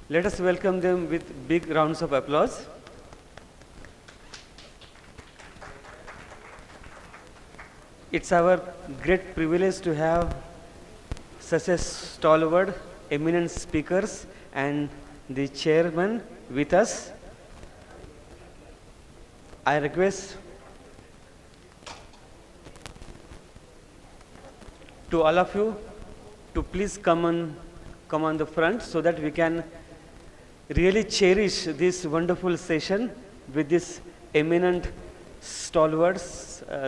Let us welcome them with big rounds of applause. It's our great privilege to have such a stalwart, eminent speakers and the chairman with us. I request to all of you to please come on the front so that we can really cherish this wonderful session with these eminent stalwart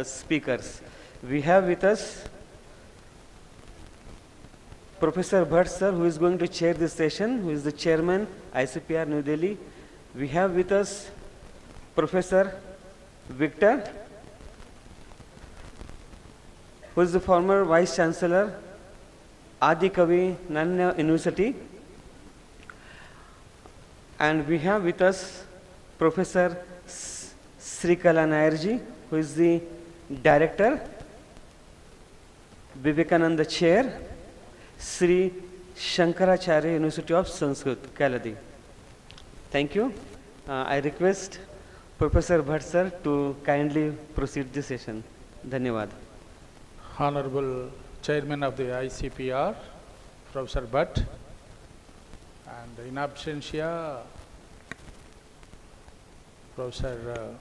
speakers. We have with us Professor Bhatt sir, who is going to chair this session, who is the chairman, ICPR New Delhi. We have with us Professor Victor, who is the former Vice Chancellor, Adi Kavi Nanya University. And we have with us Professor Srikala Nairji, who is the Director, Vivekananda Chair, Sri Shankaracharya University of Sanskrit, Kaladi. Thank you. I request Professor Bhatt sir to kindly proceed this session. Dhanyawad. Honorable Chairman of the ICPR, Professor Bhatt, and in absentia, Professor,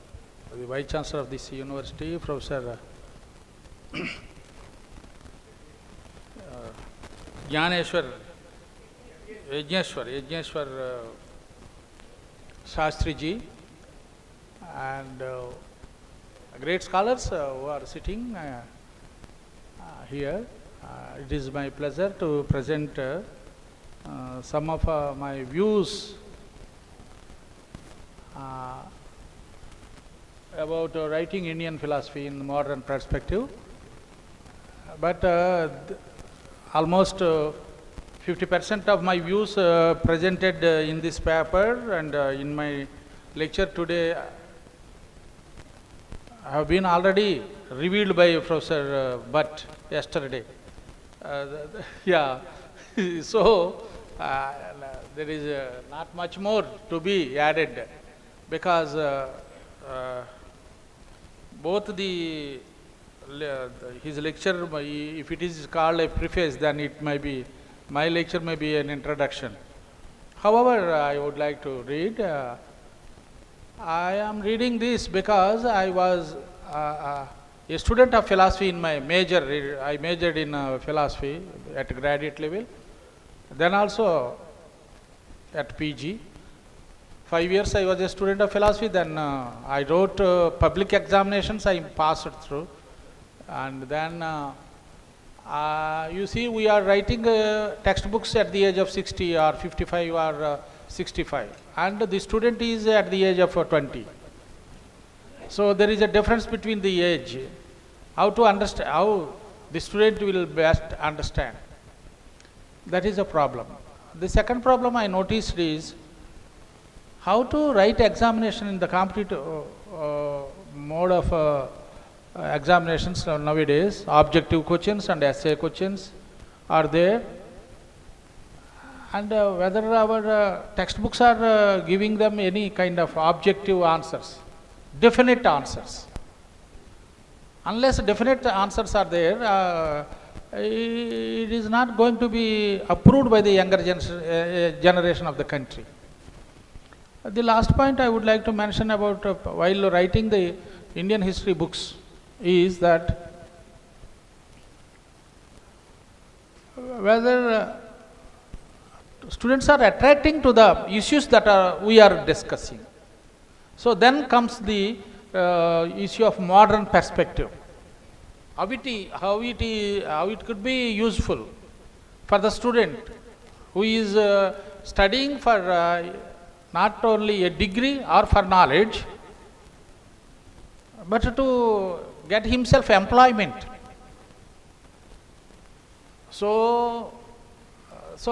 the Vice Chancellor of this university, Professor Jnaneshwar, Yajneshwar Shastri ji, and great scholars who are sitting here. It is my pleasure to present some of my views about writing Indian philosophy in modern perspective. But almost 50% of my views presented in this paper and in my lecture today have been already revealed by Professor Bhatt yesterday. Yeah, so there is not much more to be added, because both his lecture, if it is called a preface, then it may be, my lecture may be an introduction. However, I would like to read. I am reading this because I was a student of philosophy in my major. I majored in philosophy at graduate level, then also at PG. 5 years I was a student of philosophy, then I wrote public examinations, I passed through. And then, you see, we are writing textbooks at the age of 60 or 55 or 65. And the student is at the age of 20. So there is a difference between the age. How to understand, how the student will best understand. That is a problem. The second problem I noticed is how to write examination in the competitive mode of examinations nowadays. Objective questions and essay questions are there, and whether our textbooks are giving them any kind of objective answers, definite answers. Unless definite answers are there, it is not going to be approved by the younger generation of the country. The last point I would like to mention about while writing the Indian history books is that whether students are attracting to the issues that we are discussing. So then comes the issue of modern perspective. How it could be useful for the student who is studying for not only a degree or for knowledge, but to get himself employment. So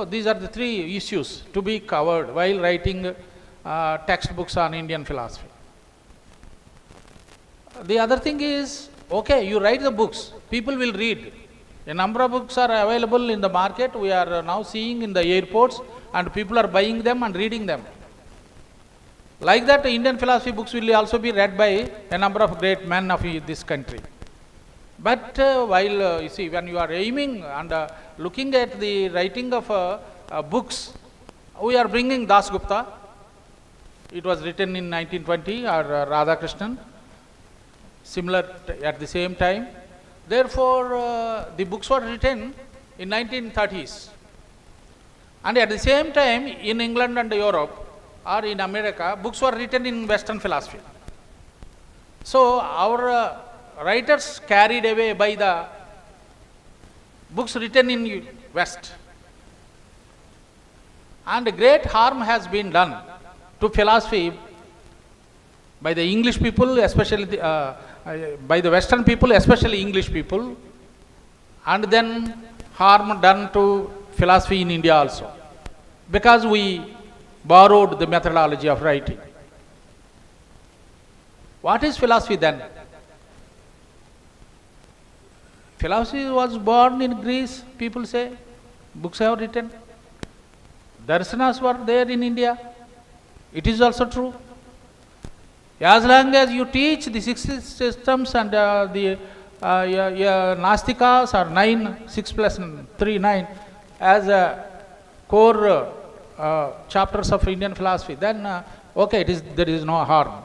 these are the three issues to be covered while writing textbooks on Indian philosophy. The other thing is, okay, you write the books, people will read. A number of books are available in the market. We are now seeing in the airports, and people are buying them and reading them. Like that, Indian philosophy books will also be read by a number of great men of this country. But while you see, when you are aiming and looking at the writing of books, we are bringing Das Gupta. It was written in 1920, or Radhakrishnan, similar at the same time. Therefore, the books were written in 1930s. And at the same time, in England and Europe, or in America, books were written in Western philosophy. So, our writers carried away by the books written in West. And great harm has been done to philosophy by the English people, especially by the Western people, especially English people, and then harm done to philosophy in India also, because we borrowed the methodology of writing. What is philosophy then? Philosophy was born in Greece, people say. Books have written. Darshanas were there in India. It is also true. As long as you teach the six systems and the Nastikas or 9, 6 plus 3, 9 as a core chapters of Indian philosophy, then okay, there is no harm.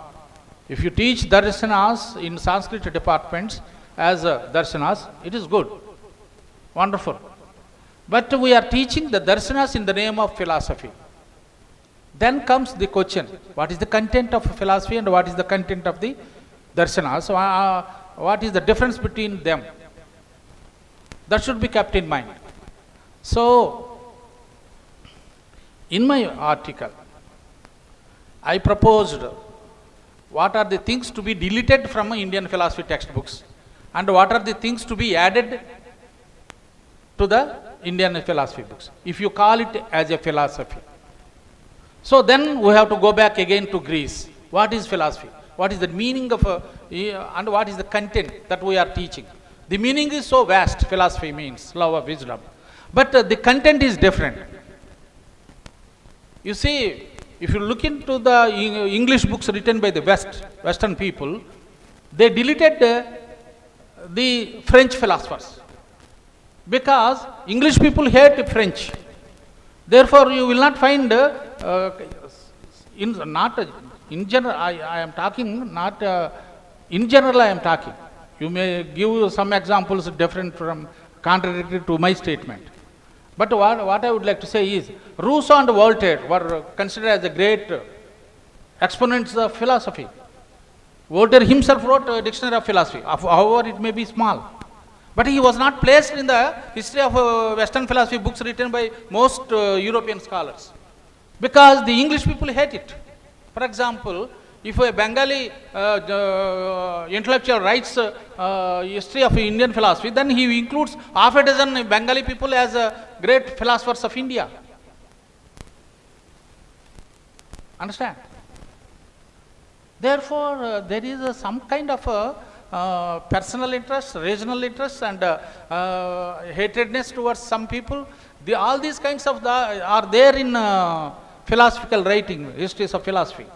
If you teach darshanas in Sanskrit departments as darshanas, it is good, wonderful. But we are teaching the darshanas in the name of philosophy. Then comes the question, what is the content of philosophy and what is the content of the darshanas? What is the difference between them? That should be kept in mind. So, in my article, I proposed what are the things to be deleted from Indian philosophy textbooks and what are the things to be added to the Indian philosophy books, if you call it as a philosophy. So then we have to go back again to Greece. What is philosophy? What is the meaning of and what is the content that we are teaching? The meaning is so vast. Philosophy means love of wisdom, but the content is different. You see, if you look into the English books written by the Western people, they deleted the French philosophers, because English people hate French. Therefore, you will not find in general. I am talking not in general. I am talking. You may give some examples different from contradictory to my statement. But what I would like to say is, Rousseau and Voltaire were considered as the great exponents of philosophy. Voltaire himself wrote a dictionary of philosophy, however it may be small. But he was not placed in the history of Western philosophy books written by most European scholars, because the English people hate it. For example, if a Bengali intellectual writes history of Indian philosophy, then he includes half a dozen Bengali people as great philosophers of India. Understand? Therefore, there is some kind of personal interest, regional interest, and hatredness towards some people. All these kinds of are there in philosophical writing, histories of philosophy.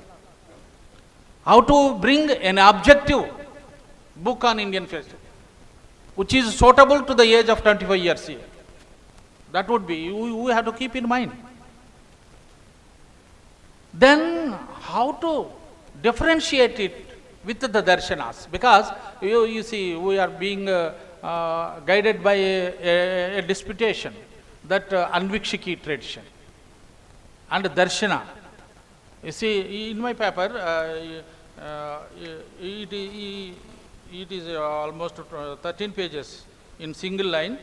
How to bring an objective book on Indian philosophy, which is suitable to the age of 25 years here. That would be, we have to keep in mind. Then, how to differentiate it with the darshanas, because you see, we are being guided by a disputation, that Anvikshiki tradition and darshana. You see, in my paper, it is almost 13 pages in single line,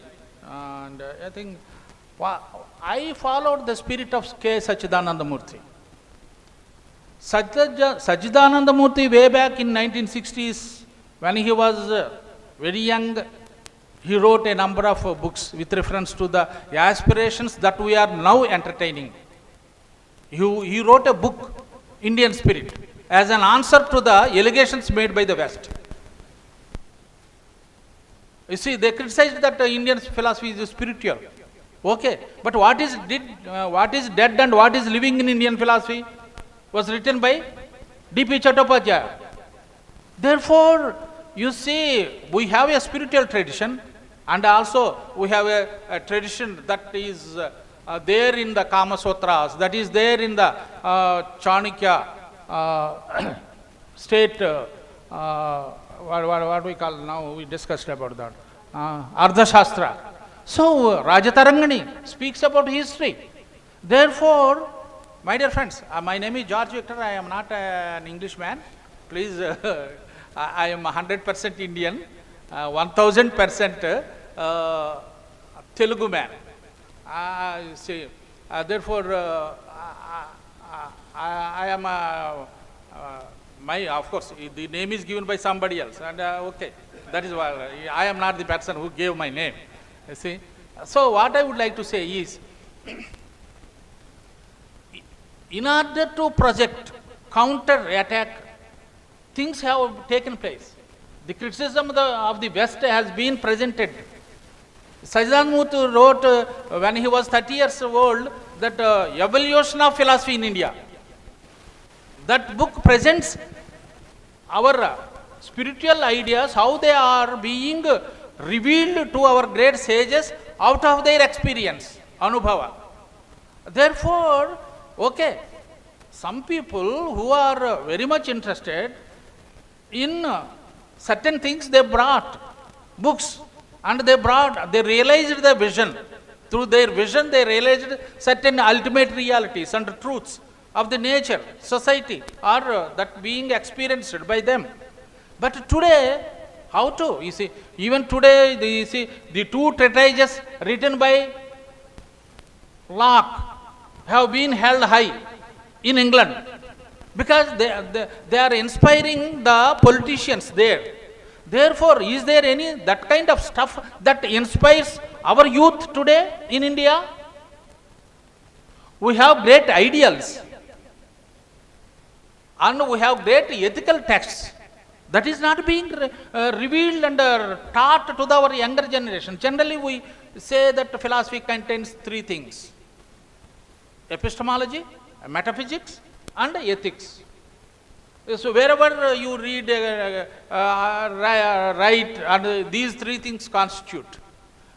and I think I followed the spirit of K. Sachidananda Murthy. Sachidananda Murthy, way back in 1960s, when he was very young, he wrote a number of books with reference to the aspirations that we are now entertaining. He wrote a book, Indian Spirit, as an answer to the allegations made by the West. You see, they criticized that Indian philosophy is spiritual. Okay, but what is dead and what is living in Indian philosophy was written by D.P. Chattopadhyaya. Therefore, you see, we have a spiritual tradition, and also we have a tradition that is there in the Kama Sutras, that is there in the Chanakya state, what we call now, we discussed about that, Ardhashastra. So, Rajatarangani speaks about history. Therefore, my dear friends, my name is George Victor, I am not an Englishman. Please, I am 100% Indian, 1000% Telugu man. See, therefore, I am, of course, the name is given by somebody else, and okay, that is why I am not the person who gave my name. You see, so what I would like to say is, in order to project, counter attack, things have taken place. The criticism of the West has been presented. Sajjan Muthu wrote when he was 30 years old that evolution of philosophy in India. That book presents our spiritual ideas, how they are being revealed to our great sages out of their experience, Anubhava. Therefore, okay, some people who are very much interested in certain things, they brought books and they realized the vision. Through their vision, they realized certain ultimate realities and truths of the nature, society, or that being experienced by them. But today, how to? You see, even today, the two treatises written by Locke have been held high in England because they are inspiring the politicians there. Therefore, is there any that kind of stuff that inspires our youth today in India? We have great ideals and we have great ethical texts that is not being revealed and taught to our younger generation. Generally, we say that philosophy contains three things: epistemology, metaphysics, and ethics. So wherever you read, write, and these three things constitute.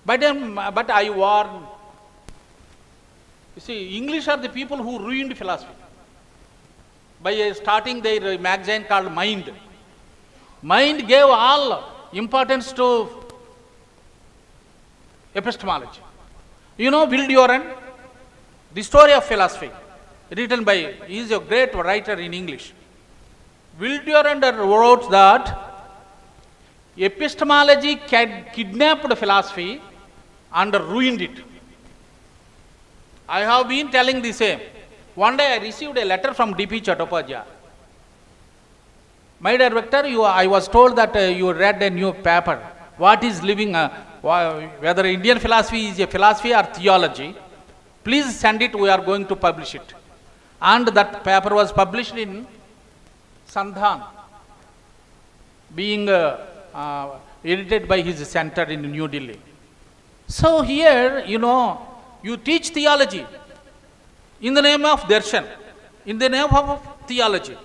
But I warn, you see, English are the people who ruined philosophy by starting their magazine called Mind. Mind gave all importance to epistemology. You know Will Durant, The Story of Philosophy, written by, he is a great writer in English. Will Durant wrote that epistemology kidnapped philosophy and ruined it. I have been telling the same. One day I received a letter from D.P. Chattopadhyaya. My dear Victor, I was told that you read a new paper. What is living, whether Indian philosophy is a philosophy or theology, please send it, we are going to publish it. And that paper was published in Sandhan, being edited by his center in New Delhi. So here, you teach theology in the name of darshan, in the name of theology.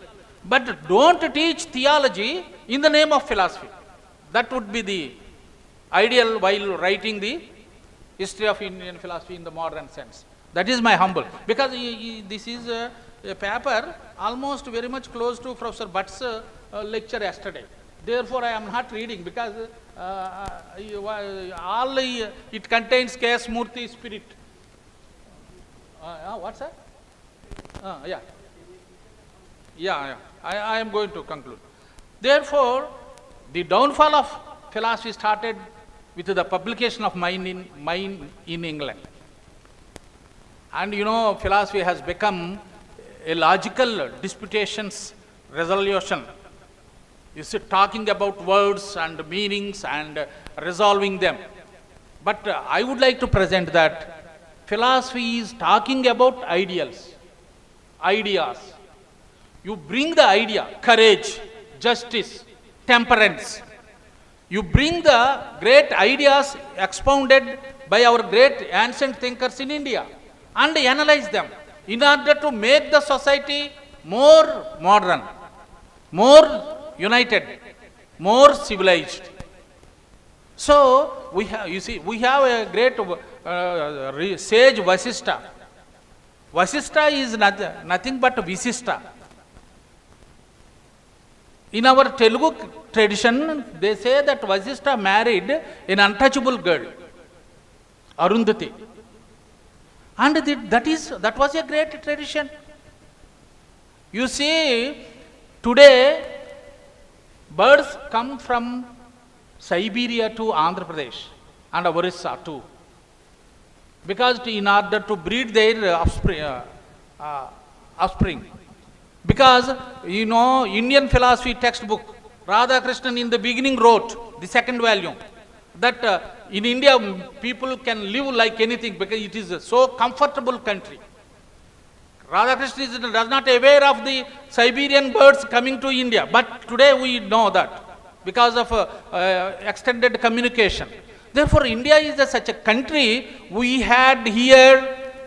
But don't teach theology in the name of philosophy. That would be the ideal while writing the history of Indian philosophy in the modern sense. That is my humble. Because this is a paper almost very much close to Professor Bhatt's lecture yesterday. Therefore, I am not reading because it contains K.S. Murthy spirit. What's that? Yeah. I am going to conclude. Therefore, the downfall of philosophy started with the publication of Mind in England. And philosophy has become a logical disputations resolution. You see, talking about words and meanings and resolving them. But I would like to present that philosophy is talking about ideals, ideas. You bring the idea, courage, justice, temperance. You bring the great ideas expounded by our great ancient thinkers in India and analyze them in order to make the society more modern, more united, more civilized. So we have, you see, we have a great sage Vasishtha. Vasishtha is nothing but Visishta. In our Telugu tradition, they say that Vasishtha married an untouchable girl, Arundhati. And that was a great tradition. You see, today, birds come from Siberia to Andhra Pradesh and Orissa too, because in order to breed their offspring. Because, you know, Indian philosophy textbook, Radhakrishnan in the beginning wrote, the second volume, that in India people can live like anything because it is a so comfortable country. Radhakrishnan is not aware of the Siberian birds coming to India, but today we know that because of extended communication. Therefore, India is such a country. We had here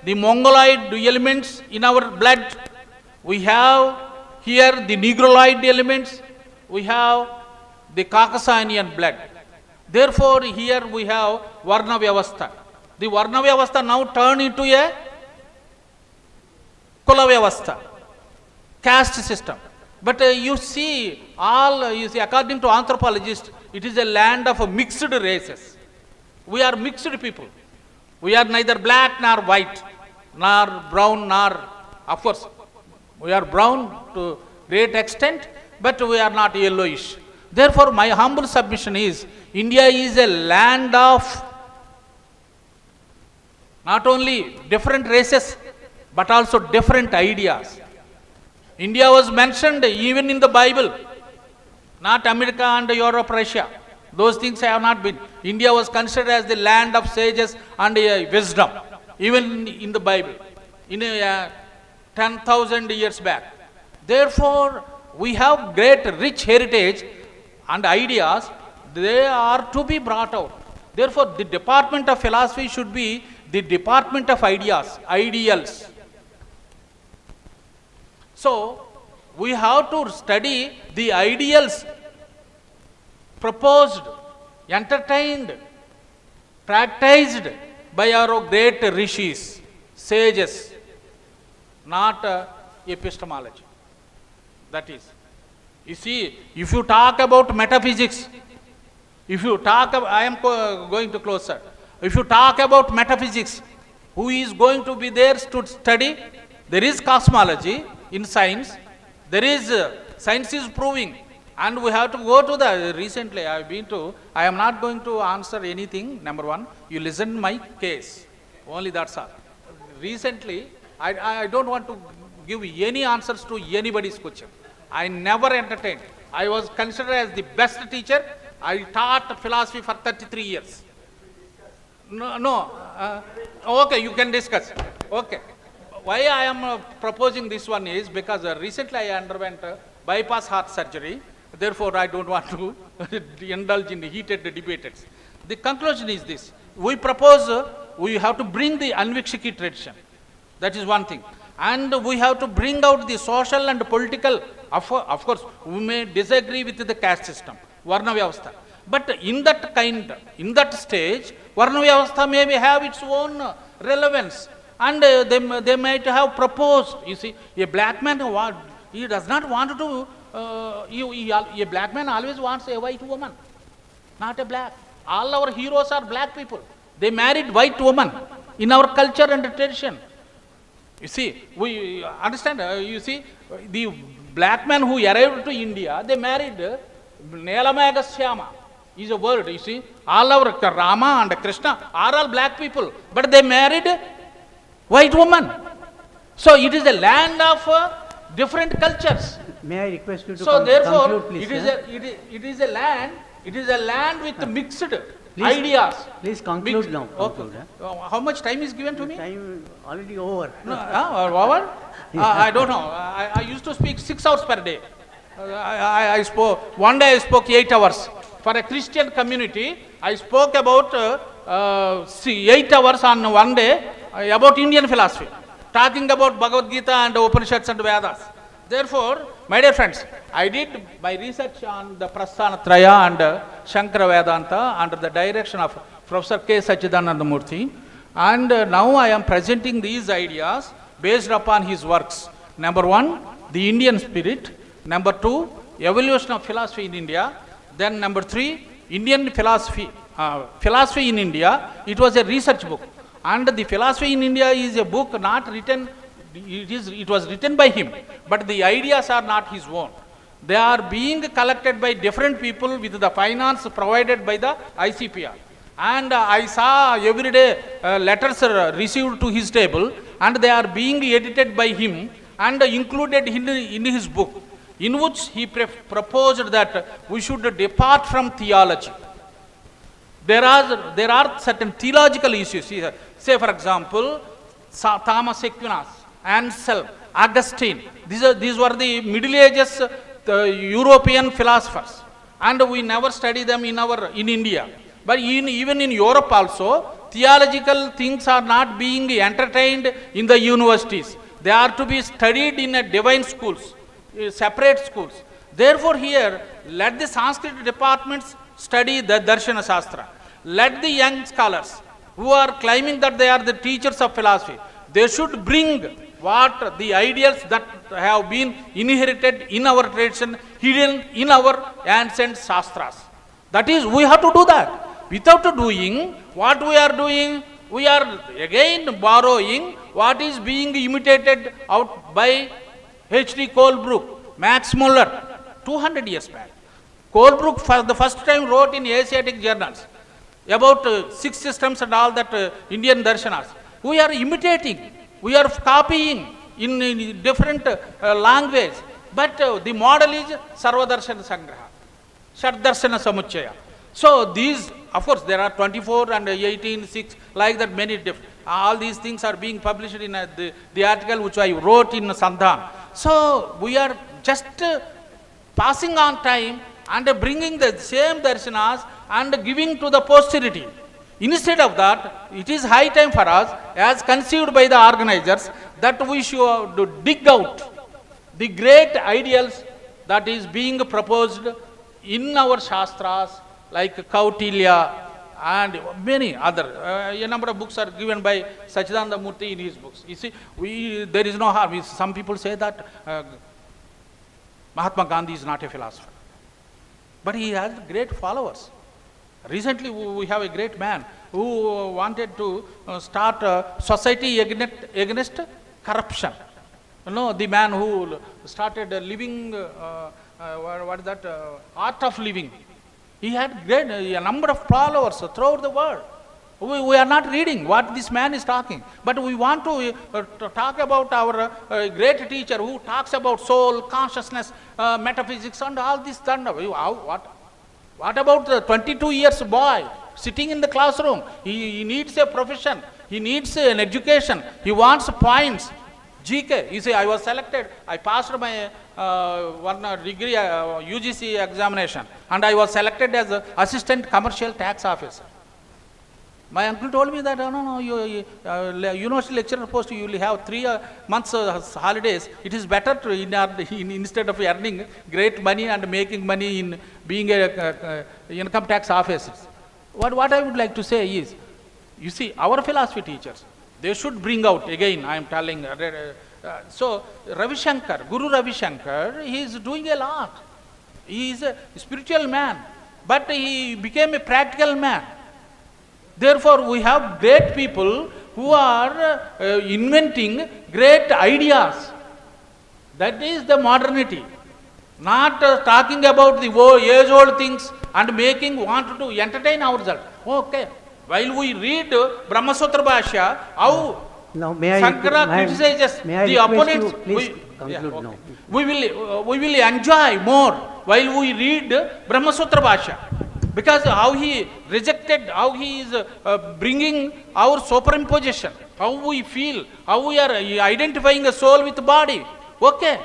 the Mongoloid elements in our blood. We have here the Negroid elements. We have the Caucasian blood. Therefore, here we have Varna Vyavastha. The Varna Vyavastha now turned into a Kula Vyavastha, caste system. But you see, according to anthropologists, it is a land of mixed races. We are mixed people. We are neither black nor white, nor brown, nor, of course, we are brown to great extent, but we are not yellowish. Therefore, my humble submission is, India is a land of not only different races, but also different ideas. India was mentioned even in the Bible, not America and Europe, Russia. Those things have not been. India was considered as the land of sages and wisdom, even in the Bible, in 10,000 years back. Therefore, we have great rich heritage and ideas. They are to be brought out. Therefore, the department of philosophy should be the department of ideas, ideals. So, we have to study the ideals proposed, entertained, practiced by our great rishis, sages, not epistemology. That is. You see, if you talk about metaphysics, I am going to close, sir. If you talk about metaphysics, who is going to be there to study? There is cosmology in science. There is, science is proving. And we have to go to the, recently I am not going to answer anything, number one. You listen my case. Only that's all. Recently, I don't want to give any answers to anybody's question. I never entertained. I was considered as the best teacher. I taught philosophy for 33 years. No. Okay, you can discuss. Okay. Why I am proposing this one is because recently I underwent bypass heart surgery. Therefore, I don't want to indulge in heated debates. The conclusion is this. We propose, we have to bring the Anvikshiki tradition. That is one thing. And we have to bring out the social and political, of course, we may disagree with the caste system, Varna Vyavastha. But in that stage, Varna Vyavastha may have its own relevance. And they might have proposed, you see, a black man, he does not want to, a black man always wants a white woman, not a black. All our heroes are black people. They married white woman in our culture and tradition. You see, we understand, you see, the black man who arrived to India, they married Nelamagasyama is a word, you see. All our Rama and Krishna are all black people, but they married white woman. So it is a land of different cultures. May I request you to so therefore, conclude, please, it is a land with mixed ideas. Please conclude now. Okay. How much time is given to me? Time already over. No, over? I don't know. I used to speak 6 hours per day. I spoke, one day I spoke 8 hours. For a Christian community, I spoke about 8 hours on one day about Indian philosophy, talking about Bhagavad Gita and Upanishads and Vedas. Therefore, my dear friends, I did my research on the Prasthanatraya and Shankara Vedanta under the direction of Professor K. Sachidananda Murthy, and now I am presenting these ideas based upon his works. Number 1, the Indian spirit. Number 2, evolution of philosophy in India. Then number 3, Indian philosophy. Philosophy in India, it was a research book. And the philosophy in India is a book not written, it was written by him, but the ideas are not his own. They are being collected by different people with the finance provided by the ICPR. And I saw every day letters received to his table, and they are being edited by him and included in his book, in which he proposed that we should depart from theology. There are certain theological issues. Say for example, Thomas Aquinas, Anselm, Augustine. These were the Middle Ages European philosophers, and we never study them in India. But even in Europe also, theological things are not being entertained in the universities. They are to be studied in a divine schools, separate schools. Therefore here, let the Sanskrit departments study the Darshana Shastra. Let the young scholars who are claiming that they are the teachers of philosophy, they should bring what the ideals that have been inherited in our tradition, hidden in our ancient Shastras. That is, we have to do that. Without doing what we are doing, we are again borrowing what is being imitated out by H.D. Colebrook, Max Muller, 200 years back. Colebrook for the first time wrote in Asiatic journals about 6 systems and all that Indian darshanas. We are imitating, we are copying in different language, but the model is Sarvadarshana Sangraha, Shaddarshana Samuchaya. So these, of course, there are 24 and 18, 6, like that many different. All these things are being published in the article which I wrote in Sandhan. So we are just passing on time and bringing the same darshanas and giving to the posterity. Instead of that, it is high time for us, as conceived by the organizers, that we should dig out the great ideals that is being proposed in our Shastras, like Kautilya and many other. A number of books are given by Sachidananda Murthy in his books. You see, there is no harm. Some people say that Mahatma Gandhi is not a philosopher, but he has great followers. Recently, we have a great man who wanted to start a society against corruption. You know, the man who started living, what is that, art of living. He had a number of followers throughout the world. We are not reading what this man is talking, but we want to talk about our great teacher who talks about soul, consciousness, metaphysics and all this thunder. What about the 22 years boy sitting in the classroom? He needs a profession, he needs an education, he wants points. GK, you say, I was selected, I passed my one degree UGC examination, and I was selected as an assistant commercial tax officer. My uncle told me that, no, university lecturer post, you will have 3 months holidays. It is better to, instead of earning great money and making money in being a income tax officer. What I would like to say is, you see, our philosophy teachers, they should bring out, again, I am telling, so Ravi Shankar, Guru Ravi Shankar, he is doing a lot. He is a spiritual man, but he became a practical man. Therefore, we have great people who are inventing great ideas. That is the modernity. Not talking about the age-old things and want to entertain ourselves. Okay. While we read Brahma Sutra Bhashya, how now, Shankara criticizes the opponents, we will enjoy more while we read Brahma Sutra Bhashya. Because how he rejected, how he is bringing our superimposition, how we feel, how we are identifying the soul with the body. Okay,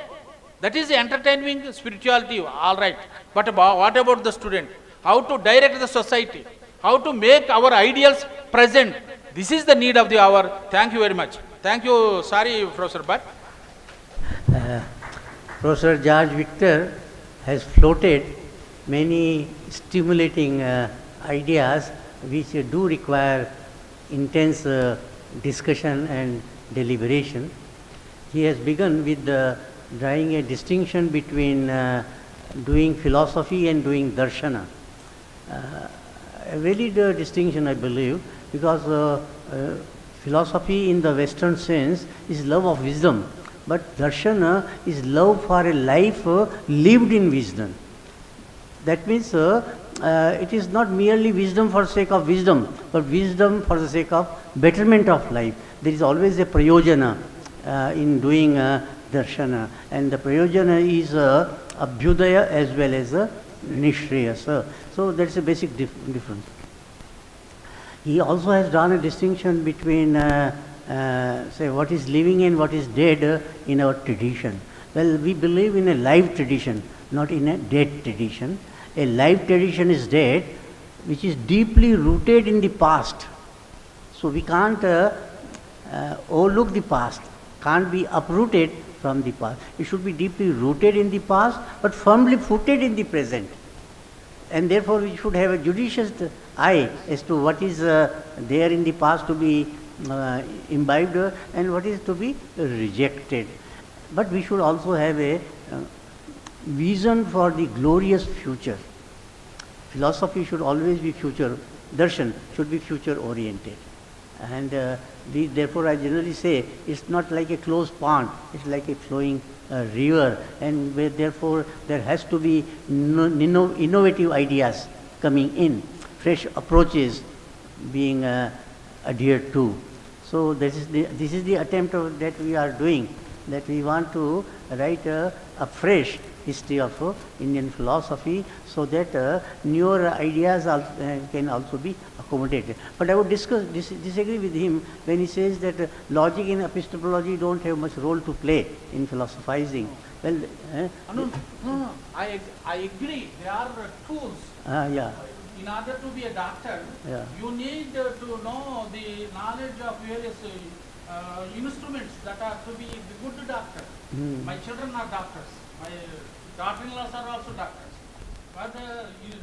that is entertaining spirituality, all right. But what about the student? how to direct the society, how to make our ideals present. This is the need of the hour. Thank you very much. Thank you. Sorry, Professor Bhatt. Professor George Victor has floated many stimulating ideas which do require intense discussion and deliberation. He has begun with drawing a distinction between doing philosophy and doing darshana. A valid distinction, I believe, because philosophy in the Western sense is love of wisdom, but darshana is love for a life lived in wisdom. That means it is not merely wisdom for the sake of wisdom, but wisdom for the sake of betterment of life. There is always a prayojana in doing darshana, and the prayojana is abhyudaya as well as nishreyasa. So that's a basic difference. He also has drawn a distinction between say what is living and what is dead in our tradition. Well, we believe in a live tradition, not in a dead tradition. A live tradition is dead, which is deeply rooted in the past. So we can't overlook the past, can't be uprooted from the past. It should be deeply rooted in the past, but firmly footed in the present. And therefore we should have a judicious eye as to what is there in the past to be imbibed and what is to be rejected. But we should also have a vision for the glorious future. Philosophy should always be future, darshan should be future oriented. And therefore I generally say it's not like a closed pond, it's like a flowing river, and where therefore there has to be innovative ideas coming in, fresh approaches being adhered to. So this is the attempt that we are doing, that we want to write a fresh history of Indian philosophy, so that newer ideas can also be accommodated. But I would disagree with him when he says that logic and epistemology don't have much role to play in philosophizing. Well, No. I agree. There are tools. yeah. In order to be a doctor, Yeah. you need to know the knowledge of various instruments that are to be the good doctor. My children are doctors. My daughter-in-laws are also doctors. But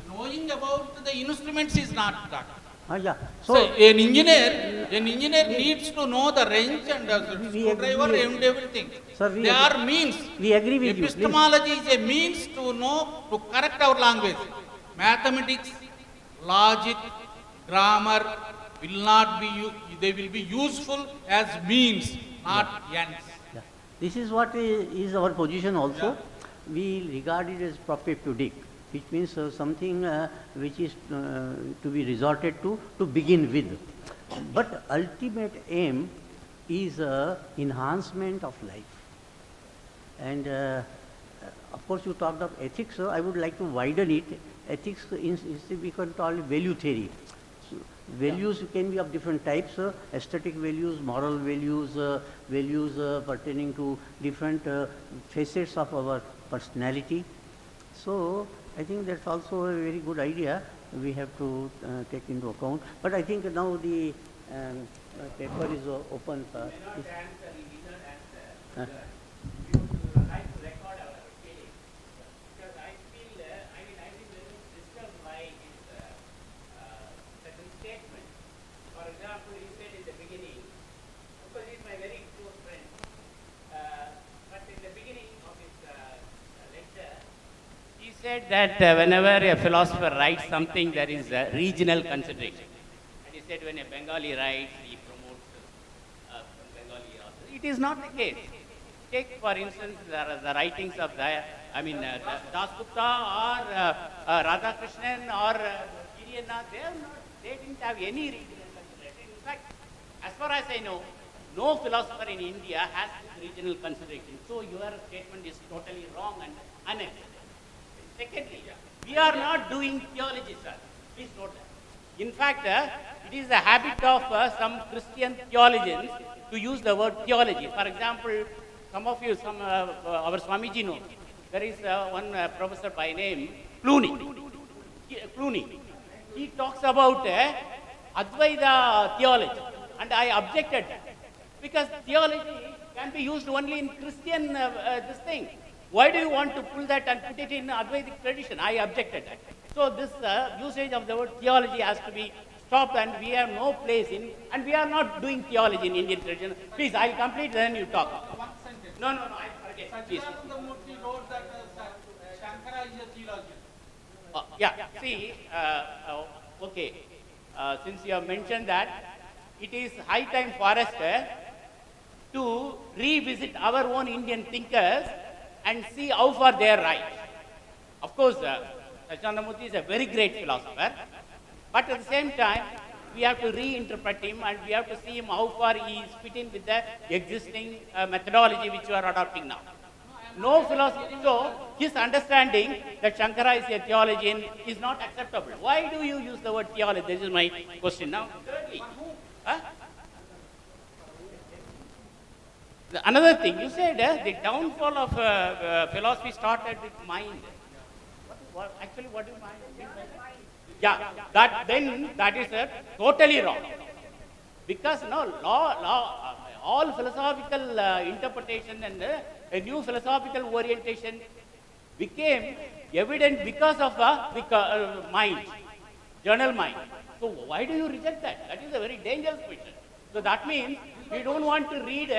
knowing about the instruments is not doctor. Yeah. So an engineer needs to know the wrench and the screwdriver and everything. Sir, They are means. We agree with you. Please. Epistemology is a means to know, to correct our language. Mathematics, logic, grammar will not be, they will be useful as means, not ends. Yeah. This is what is our position also. We regard it as propedeutic, which means something which is to be resorted to begin with. But ultimate aim is enhancement of life. And of course you talked of ethics, so I would like to widen it. Ethics is we can call it value theory. So values can be of different types, aesthetic values, moral values, values pertaining to different facets of our personality. So I think that's also a very good idea we have to take into account. But I think now the paper is open for... Said that whenever a philosopher writes something, there is a regional consideration. And he said when a Bengali writes, he promotes some Bengali authors. It is not the case. Take, for instance, the writings of Dasgupta or Radhakrishnan or Kiriyana. They didn't have any regional consideration. In fact, as far as I know, no philosopher in India has this regional consideration. So your statement is totally wrong and unacceptable. Secondly, we are not doing theology, sir. Please note that. In fact, it is the habit of some Christian theologians to use the word theology. For example, some of you, our Swamiji know, there is one professor by name Plenary. Clooney. He talks about Advaita theology, and I objected that. Because theology can be used only in Christian this thing. Why do you want to pull that and put it in Advaitic tradition? I objected that. So this usage of the word theology has to be stopped, and we have no place in, and we are not doing theology in Indian tradition. Please, I'll complete, then you talk. One sentence. No, I forget. Please. Satchidanandamurti wrote that Shankara is a theologian. Yeah, see, okay, since you have mentioned that, it is high time for us to revisit our own Indian thinkers and see how far they are right. Of course, Satchidanandamurti is a very great philosopher, but at the same time, we have to reinterpret him, and we have to see him how far he is fitting with the existing methodology which you are adopting now. No philosophy, so his understanding that Shankara is a theologian is not acceptable. Why do you use the word theology? This is my question now. Thirdly, another thing, you said the downfall of philosophy started with mind. Actually, what do you mean by that? Yeah, that is totally wrong. Because all philosophical interpretation and a new philosophical orientation became evident because of mind, journal mind. So why do you reject that? That is a very dangerous question. So that means we don't want to read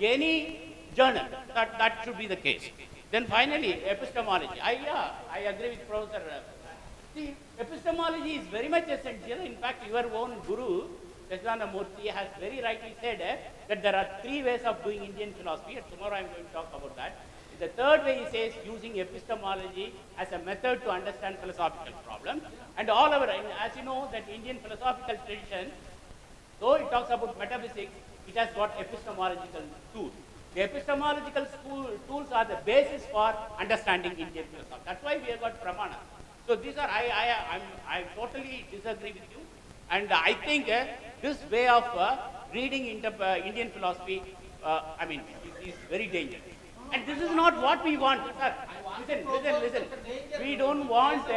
any journal. That should be the case. Then finally, epistemology. I agree with Professor. See, epistemology is very much essential. In fact, your own guru, Satchidanandamurti, has very rightly said that there are three ways of doing Indian philosophy, and tomorrow I am going to talk about that. The third way, he says, using epistemology as a method to understand philosophical problems. And all our, as you know, that Indian philosophical tradition, though it talks about metaphysics, it has got epistemological tools. The epistemological tools are the basis for understanding Indian philosophy. That's why we have got pramana. So these are, I totally disagree with you. And I think this way of reading Indian philosophy, is very dangerous. And this is not what we want. Sir, listen. We don't want,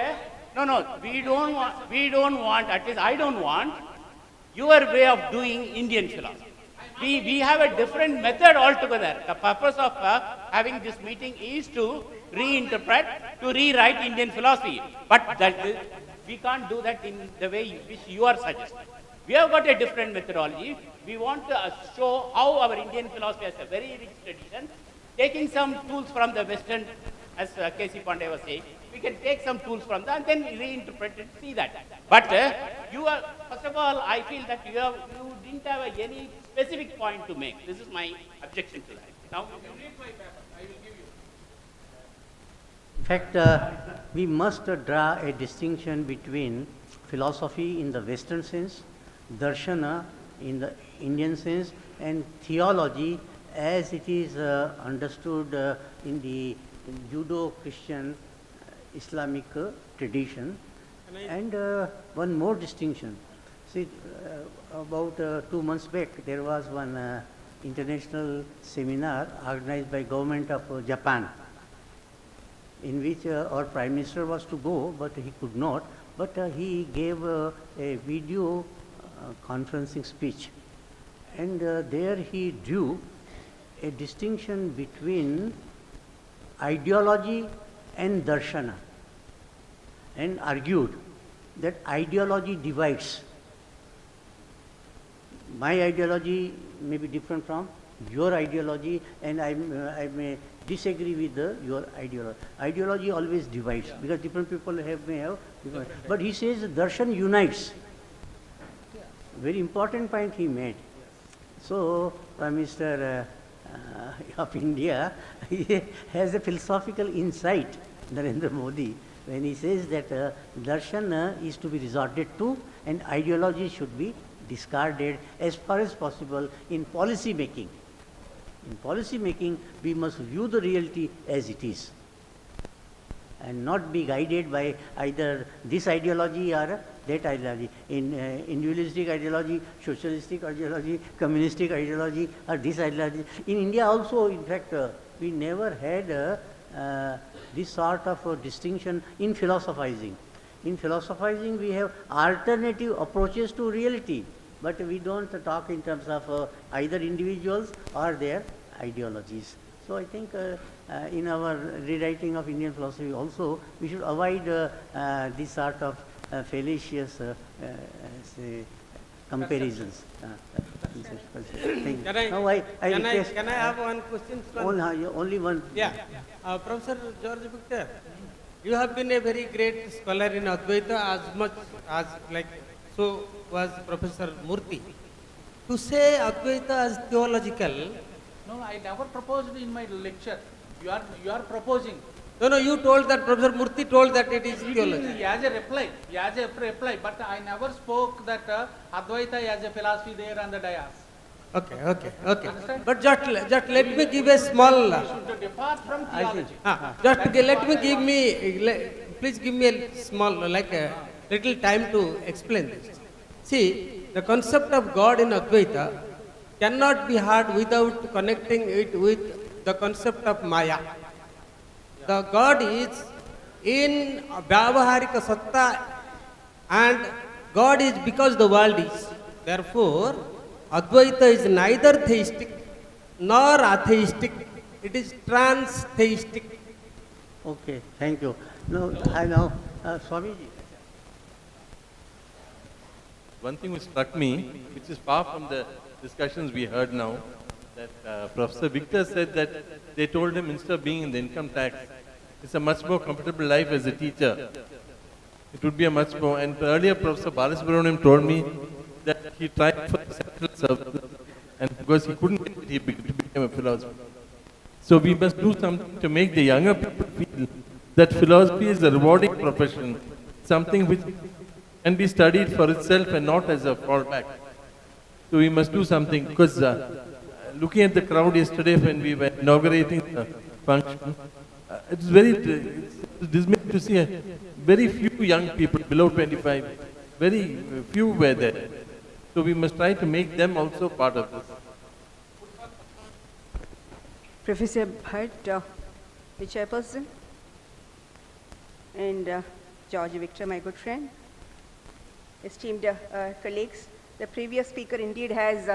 we don't want, at least I don't want, your way of doing Indian philosophy. We have a different method altogether. The purpose of having this meeting is to reinterpret, to rewrite Indian philosophy. But we can't do that in the way which you are suggesting. We have got a different methodology. We want to show how our Indian philosophy has a very rich tradition, taking some tools from the Western, as K.C. Pandey was saying. We can take some tools from that and then reinterpret it, see that. But you are, first of all, I feel that you didn't have any specific point to make. This is my objection to that. Now, in fact, we must draw a distinction between philosophy in the Western sense, darshana in the Indian sense, and theology as it is understood in the Judo-Christian Islamic tradition. And one more distinction. See, about 2 months back, there was one international seminar organized by government of Japan, in which our Prime Minister was to go, but he could not. But he gave a video conferencing speech, and there he drew a distinction between ideology and darshana, and argued that ideology divides. My ideology may be different from your ideology, and I may disagree with your ideology. Ideology always divides, because different people may have different. But he says darshan unites. Very important point he made. So Prime Minister of India he has a philosophical insight, Narendra Modi, when he says that darshan is to be resorted to and ideology should be discarded as far as possible in policy making. In policy making, we must view the reality as it is and not be guided by either this ideology or that ideology. In individualistic ideology, socialistic ideology, communistic ideology, or this ideology. In India also, in fact, we never had this sort of distinction in philosophizing. In philosophizing, we have alternative approaches to reality, but we don't talk in terms of either individuals or their ideologies. So I think in our rewriting of Indian philosophy also, we should avoid this sort of fallacious say, comparisons. Can I, Now I request, can I have one question? only one. Yeah. Professor George Victor, you have been a very great scholar in Advaita as much as like so was Professor Murthy. To say Advaita as theological, No, I never proposed in my lecture. You are proposing. no, you told that Professor Murthy told that it is It theology. is as a reply, but I never spoke that Advaita as a philosophy there on the dais. Okay. Understand? But just let me give a small. We should depart from theology. Please give me a small, like a little time to explain this. See, the concept of God in Advaita cannot be had without connecting it with the concept of Maya. The God is in Vyavaharika Satta and God is because the world is. Therefore, Advaita is neither theistic nor atheistic. It is trans-theistic. Okay, thank you. No, I now, Swamiji. One thing which struck me, which is far from the discussions we heard now, that Professor Victor said that they told him instead of being in the income tax, it's a much more comfortable life as a teacher. It would be a much more, and earlier Professor Balasubramaniam told me that he tried for central service, and because he couldn't get it, he became a philosopher. So we must do something to make the younger people feel that philosophy is a rewarding profession, something which can be studied for itself and not as a fallback. So we must do something, because looking at the crowd yesterday when we were inaugurating the function, it's very dismaying to see very few young people below 25, very few were there. So we must try to make them also part of this. Professor Bhatt, the chairperson, and George Victor, my good friend, esteemed colleagues, the previous speaker indeed has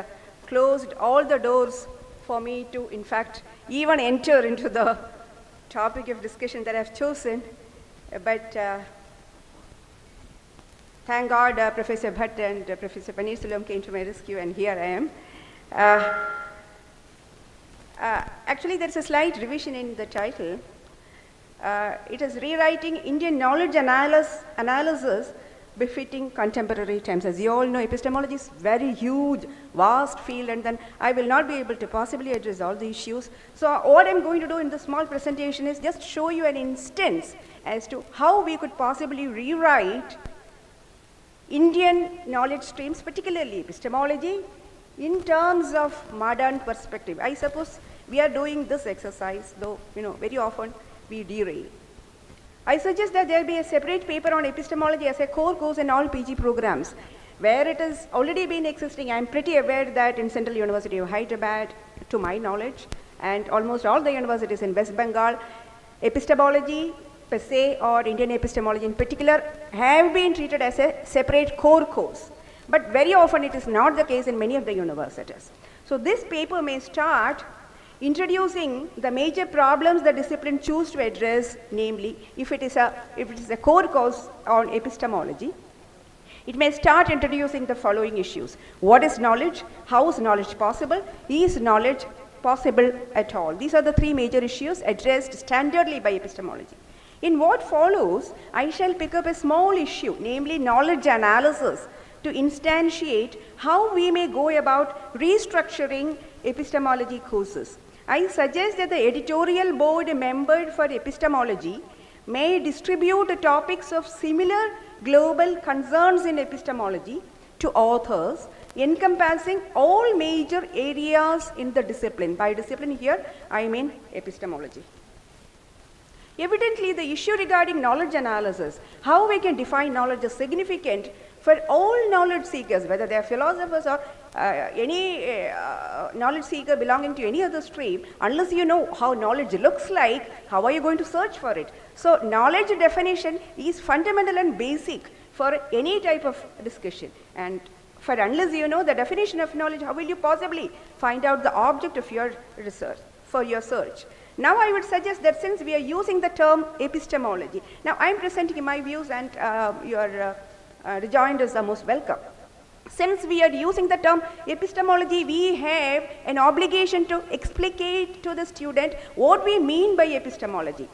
closed all the doors for me to, in fact, even enter into the topic of discussion that I've chosen. But thank God Professor Bhatt and Professor Paneerselvam came to my rescue, and here I am. Actually, there's a slight revision in the title. It is rewriting Indian knowledge analysis befitting contemporary times. As you all know, epistemology is very huge, vast field, and then I will not be able to possibly address all the issues. So what I'm going to do in this small presentation is just show you an instance as to how we could possibly rewrite Indian knowledge streams, particularly epistemology, in terms of modern perspective. I suppose we are doing this exercise, though very often we derail. I suggest that there be a separate paper on epistemology as a core course in all PG programs, where it has already been existing. I am pretty aware that in Central University of Hyderabad, to my knowledge, and almost all the universities in West Bengal, epistemology per se, or Indian epistemology in particular, have been treated as a separate core course. But very often it is not the case in many of the universities. So this paper may start introducing the major problems the discipline choose to address, namely, if it is a core course on epistemology, it may start introducing the following issues. What is knowledge? How is knowledge possible? Is knowledge possible at all? These are the three major issues addressed standardly by epistemology. In what follows, I shall pick up a small issue, namely knowledge analysis, to instantiate how we may go about restructuring epistemology courses. I suggest that the editorial board membered for epistemology may distribute the topics of similar global concerns in epistemology to authors encompassing all major areas in the discipline. By discipline here, I mean epistemology. Evidently, the issue regarding knowledge analysis, how we can define knowledge, is significant for all knowledge seekers, whether they are philosophers or any knowledge seeker belonging to any other stream, unless you know how knowledge looks like, how are you going to search for it? So knowledge definition is fundamental and basic for any type of discussion. And for unless you know the definition of knowledge, how will you possibly find out the object of your research, for your search? Now I would suggest that since we are using the term epistemology, now I am presenting my views and your rejoinders are most welcome. Since we are using the term epistemology, we have an obligation to explicate to the student what we mean by epistemology.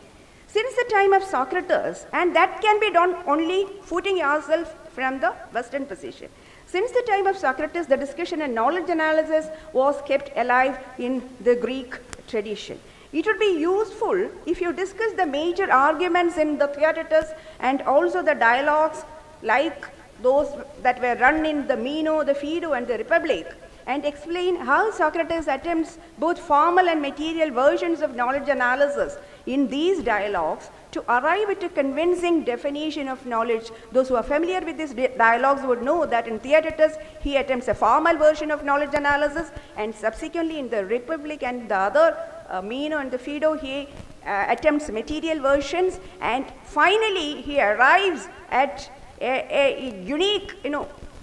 Since the time of Socrates, and that can be done only footing yourself from the Western position. Since the time of Socrates, the discussion and knowledge analysis was kept alive in the Greek tradition. It would be useful if you discuss the major arguments in the Theaetetus and also the dialogues like those that were run in the Meno, the Phaedo and the Republic, and explain how Socrates attempts both formal and material versions of knowledge analysis in these dialogues to arrive at a convincing definition of knowledge. Those who are familiar with these dialogues would know that in Theaetetus, he attempts a formal version of knowledge analysis, and subsequently in the Republic and the other Meno and the Phaedo, he attempts material versions, and finally he arrives at a unique,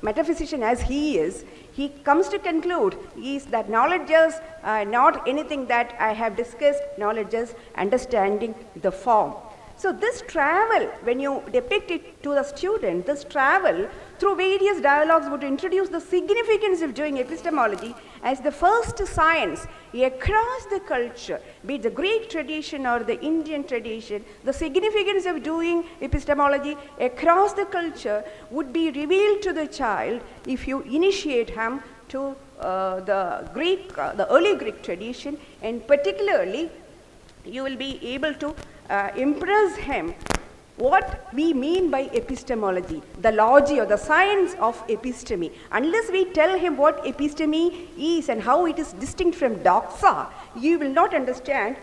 metaphysician as he is. He comes to conclude is that knowledge is not anything that I have discussed, knowledge is understanding the form. So this travel, when you depict it to the student, this travel through various dialogues would introduce the significance of doing epistemology as the first science across the culture, be it the Greek tradition or the Indian tradition. The significance of doing epistemology across the culture would be revealed to the child if you initiate him to the early Greek tradition, and particularly you will be able to impress him what we mean by epistemology, the logy or the science of episteme. Unless we tell him what episteme is and how it is distinct from doxa, you will not understand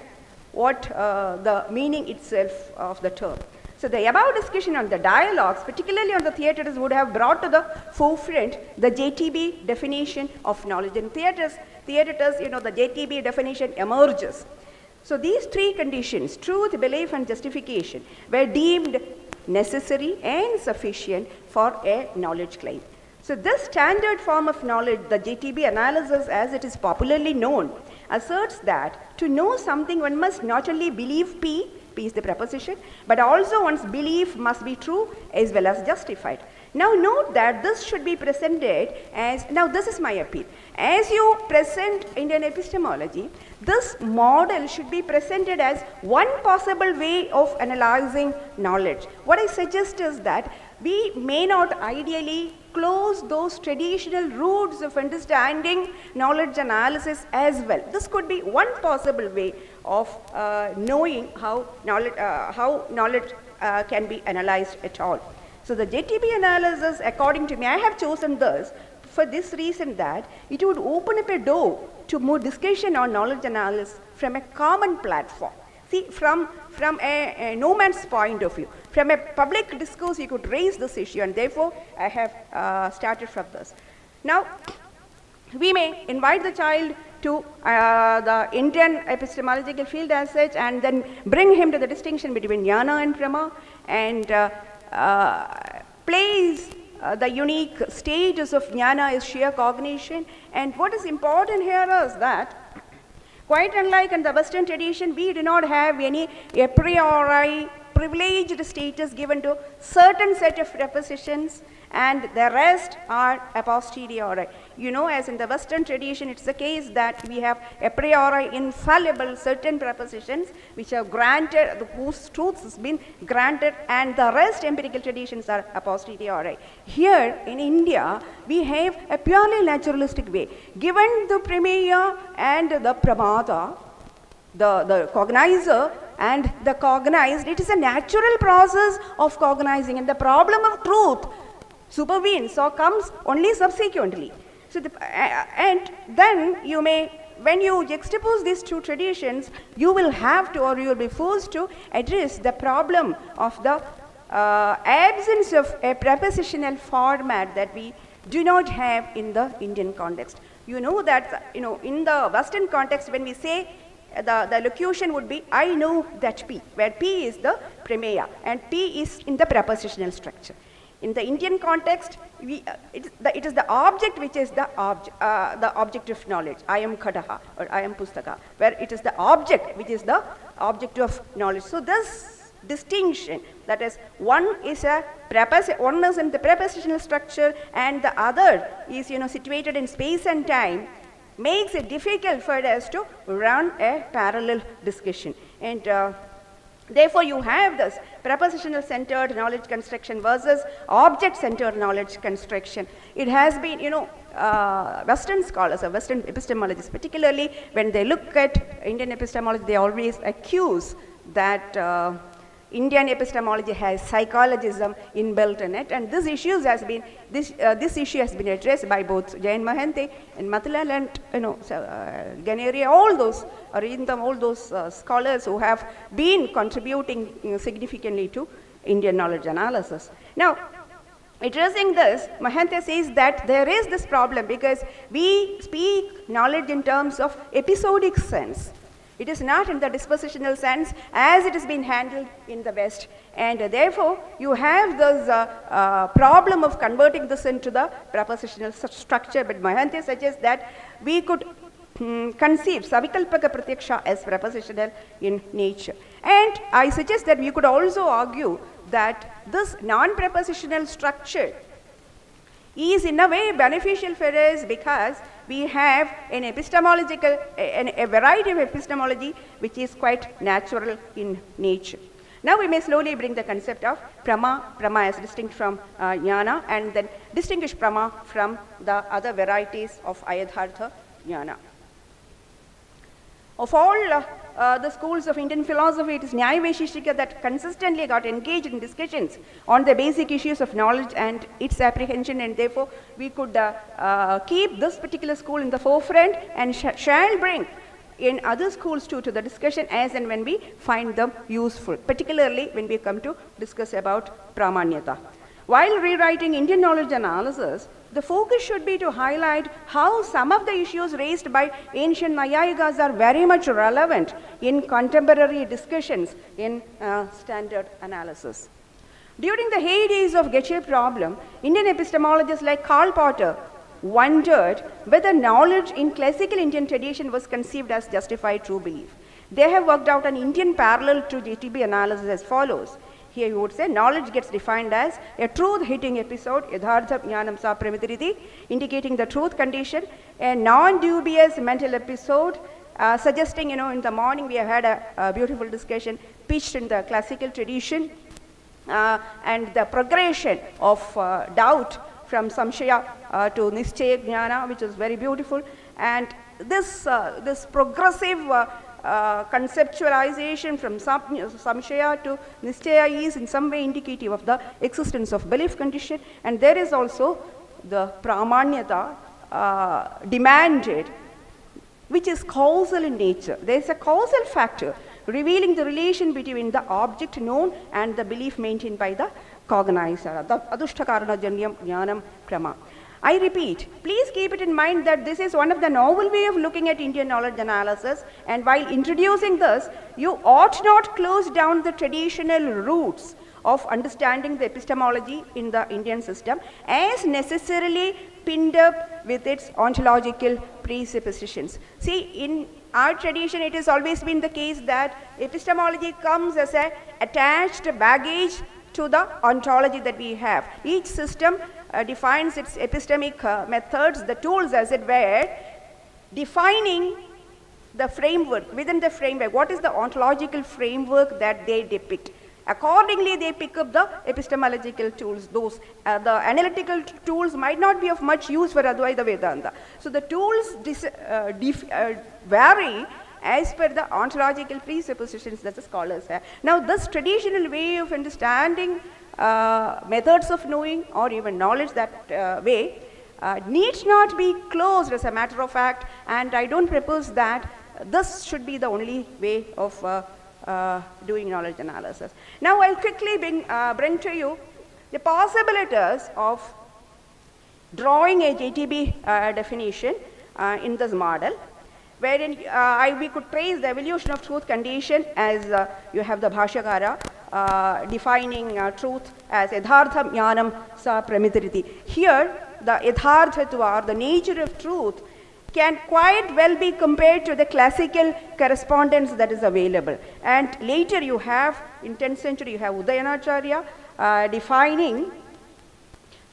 what the meaning itself of the term. So the above discussion on the dialogues, particularly on the Theaetetus, would have brought to the forefront the JTB definition of knowledge. In Theaetetus, the JTB definition emerges. So these three conditions, truth, belief and justification, were deemed necessary and sufficient for a knowledge claim. So this standard form of knowledge, the JTB analysis as it is popularly known, asserts that to know something one must not only believe P is the preposition, but also one's belief must be true as well as justified. Now note that this should be presented as, now this is my appeal, as you present Indian epistemology, this model should be presented as one possible way of analyzing knowledge. What I suggest is that we may not ideally close those traditional routes of understanding knowledge analysis as well. This could be one possible way of knowing how knowledge can be analyzed at all. So the JTB analysis, according to me, I have chosen this for this reason that it would open up a door to more discussion on knowledge analysis from a common platform. See, from a no man's point of view, from a public discourse, you could raise this issue, and therefore I have started from this. Now, we may invite the child to the Indian epistemological field as such, and then bring him to the distinction between jnana and prama, and place the unique stages of jnana is sheer cognition. And what is important here is that, quite unlike in the Western tradition, we do not have any a priori privileged status given to certain set of prepositions, and the rest are a posteriori. As in the Western tradition, it's the case that we have a priori infallible certain prepositions which are granted, whose truth has been granted, and the rest empirical traditions are a posteriori. Here in India, we have a purely naturalistic way. Given the prameya and the pramata, the cognizer and the cognized, it is a natural process of cognizing, and the problem of truth supervenes or comes only subsequently. So and then you may, when you juxtapose these two traditions, you will have to, or you will be forced to address the problem of the absence of a prepositional format that we do not have in the Indian context. You know that, in the Western context, when we say the locution would be, I know that P, where P is the prameya and P is in the prepositional structure. In the Indian context, it is the object which is the object of knowledge. I am Khadaha or I am Pustaka, where it is the object which is the object of knowledge. So this distinction, that is, one is in the prepositional structure and the other is situated in space and time, makes it difficult for us to run a parallel discussion. And therefore, you have this prepositional centered knowledge construction versus object centered knowledge construction. It has been, Western scholars or Western epistemologists, particularly when they look at Indian epistemology, they always accuse that Indian epistemology has psychologism inbuilt in it, and this issue has been addressed by both Jayan Mahante and Matilal and Ganeri, all those scholars who have been contributing significantly to Indian knowledge analysis. Now, addressing this, Mahante says that there is this problem because we speak knowledge in terms of episodic sense. It is not in the dispositional sense as it has been handled in the West, and therefore you have this problem of converting this into the prepositional structure. But Mahante suggests that we could conceive Savikalpaka Pratyaksha as prepositional in nature. And I suggest that we could also argue that this non-prepositional structure is in a way beneficial for us because we have an epistemological, a variety of epistemology which is quite natural in nature. Now we may slowly bring the concept of prama as distinct from jnana, and then distinguish prama from the other varieties of ayadhartha jnana. Of all the schools of Indian philosophy, it is Nyaya Vaishishtika that consistently got engaged in discussions on the basic issues of knowledge and its apprehension, and therefore we could keep this particular school in the forefront and shall bring in other schools too to the discussion as and when we find them useful, particularly when we come to discuss about pramanyata. While rewriting Indian knowledge analysis, the focus should be to highlight how some of the issues raised by ancient Nayayikas are very much relevant in contemporary discussions in standard analysis. During the heydays of Geshe problem, Indian epistemologists like Karl Potter wondered whether knowledge in classical Indian tradition was conceived as justified true belief. They have worked out an Indian parallel to GTB analysis as follows. Here you would say knowledge gets defined as a truth-hitting episode, yadhartha jnanam sa pramitiriti, indicating the truth condition, a non-dubious mental episode, suggesting, in the morning we have had a beautiful discussion pitched in the classical tradition, and the progression of doubt from samshaya to nischaya jnana, which is very beautiful, and this progressive conceptualization from samshaya to nischaya is in some way indicative of the existence of belief condition, and there is also the pramanyata demanded, which is causal in nature. There is a causal factor revealing the relation between the object known and the belief maintained by the cognizer. Adushtakarana janyam jnanam prama. I repeat, please keep it in mind that this is one of the novel way of looking at Indian knowledge analysis, and while introducing this, you ought not close down the traditional roots of understanding the epistemology in the Indian system as necessarily pinned up with its ontological presuppositions. See, in our tradition, it has always been the case that epistemology comes as an attached baggage to the ontology that we have. Each system defines its epistemic methods, the tools as it were, defining the framework, within the framework, what is the ontological framework that they depict. Accordingly, they pick up the epistemological tools. Those the analytical tools might not be of much use for Advaita Vedanta. So the tools vary as per the ontological presuppositions that the scholars have. Now, this traditional way of understanding methods of knowing or even knowledge, that way needs not be closed as a matter of fact, and I don't propose that this should be the only way of doing knowledge analysis. Now I'll quickly bring to you the possibilities of drawing a JTB definition in this model, wherein we could trace the evolution of truth condition as you have the Bhashyakara defining truth as yadhartham jnanam sa pramitiriti. Here, the yadharthatva, or the nature of truth, can quite well be compared to the classical correspondence that is available. And later you have, in 10th century, you have Udayanacharya defining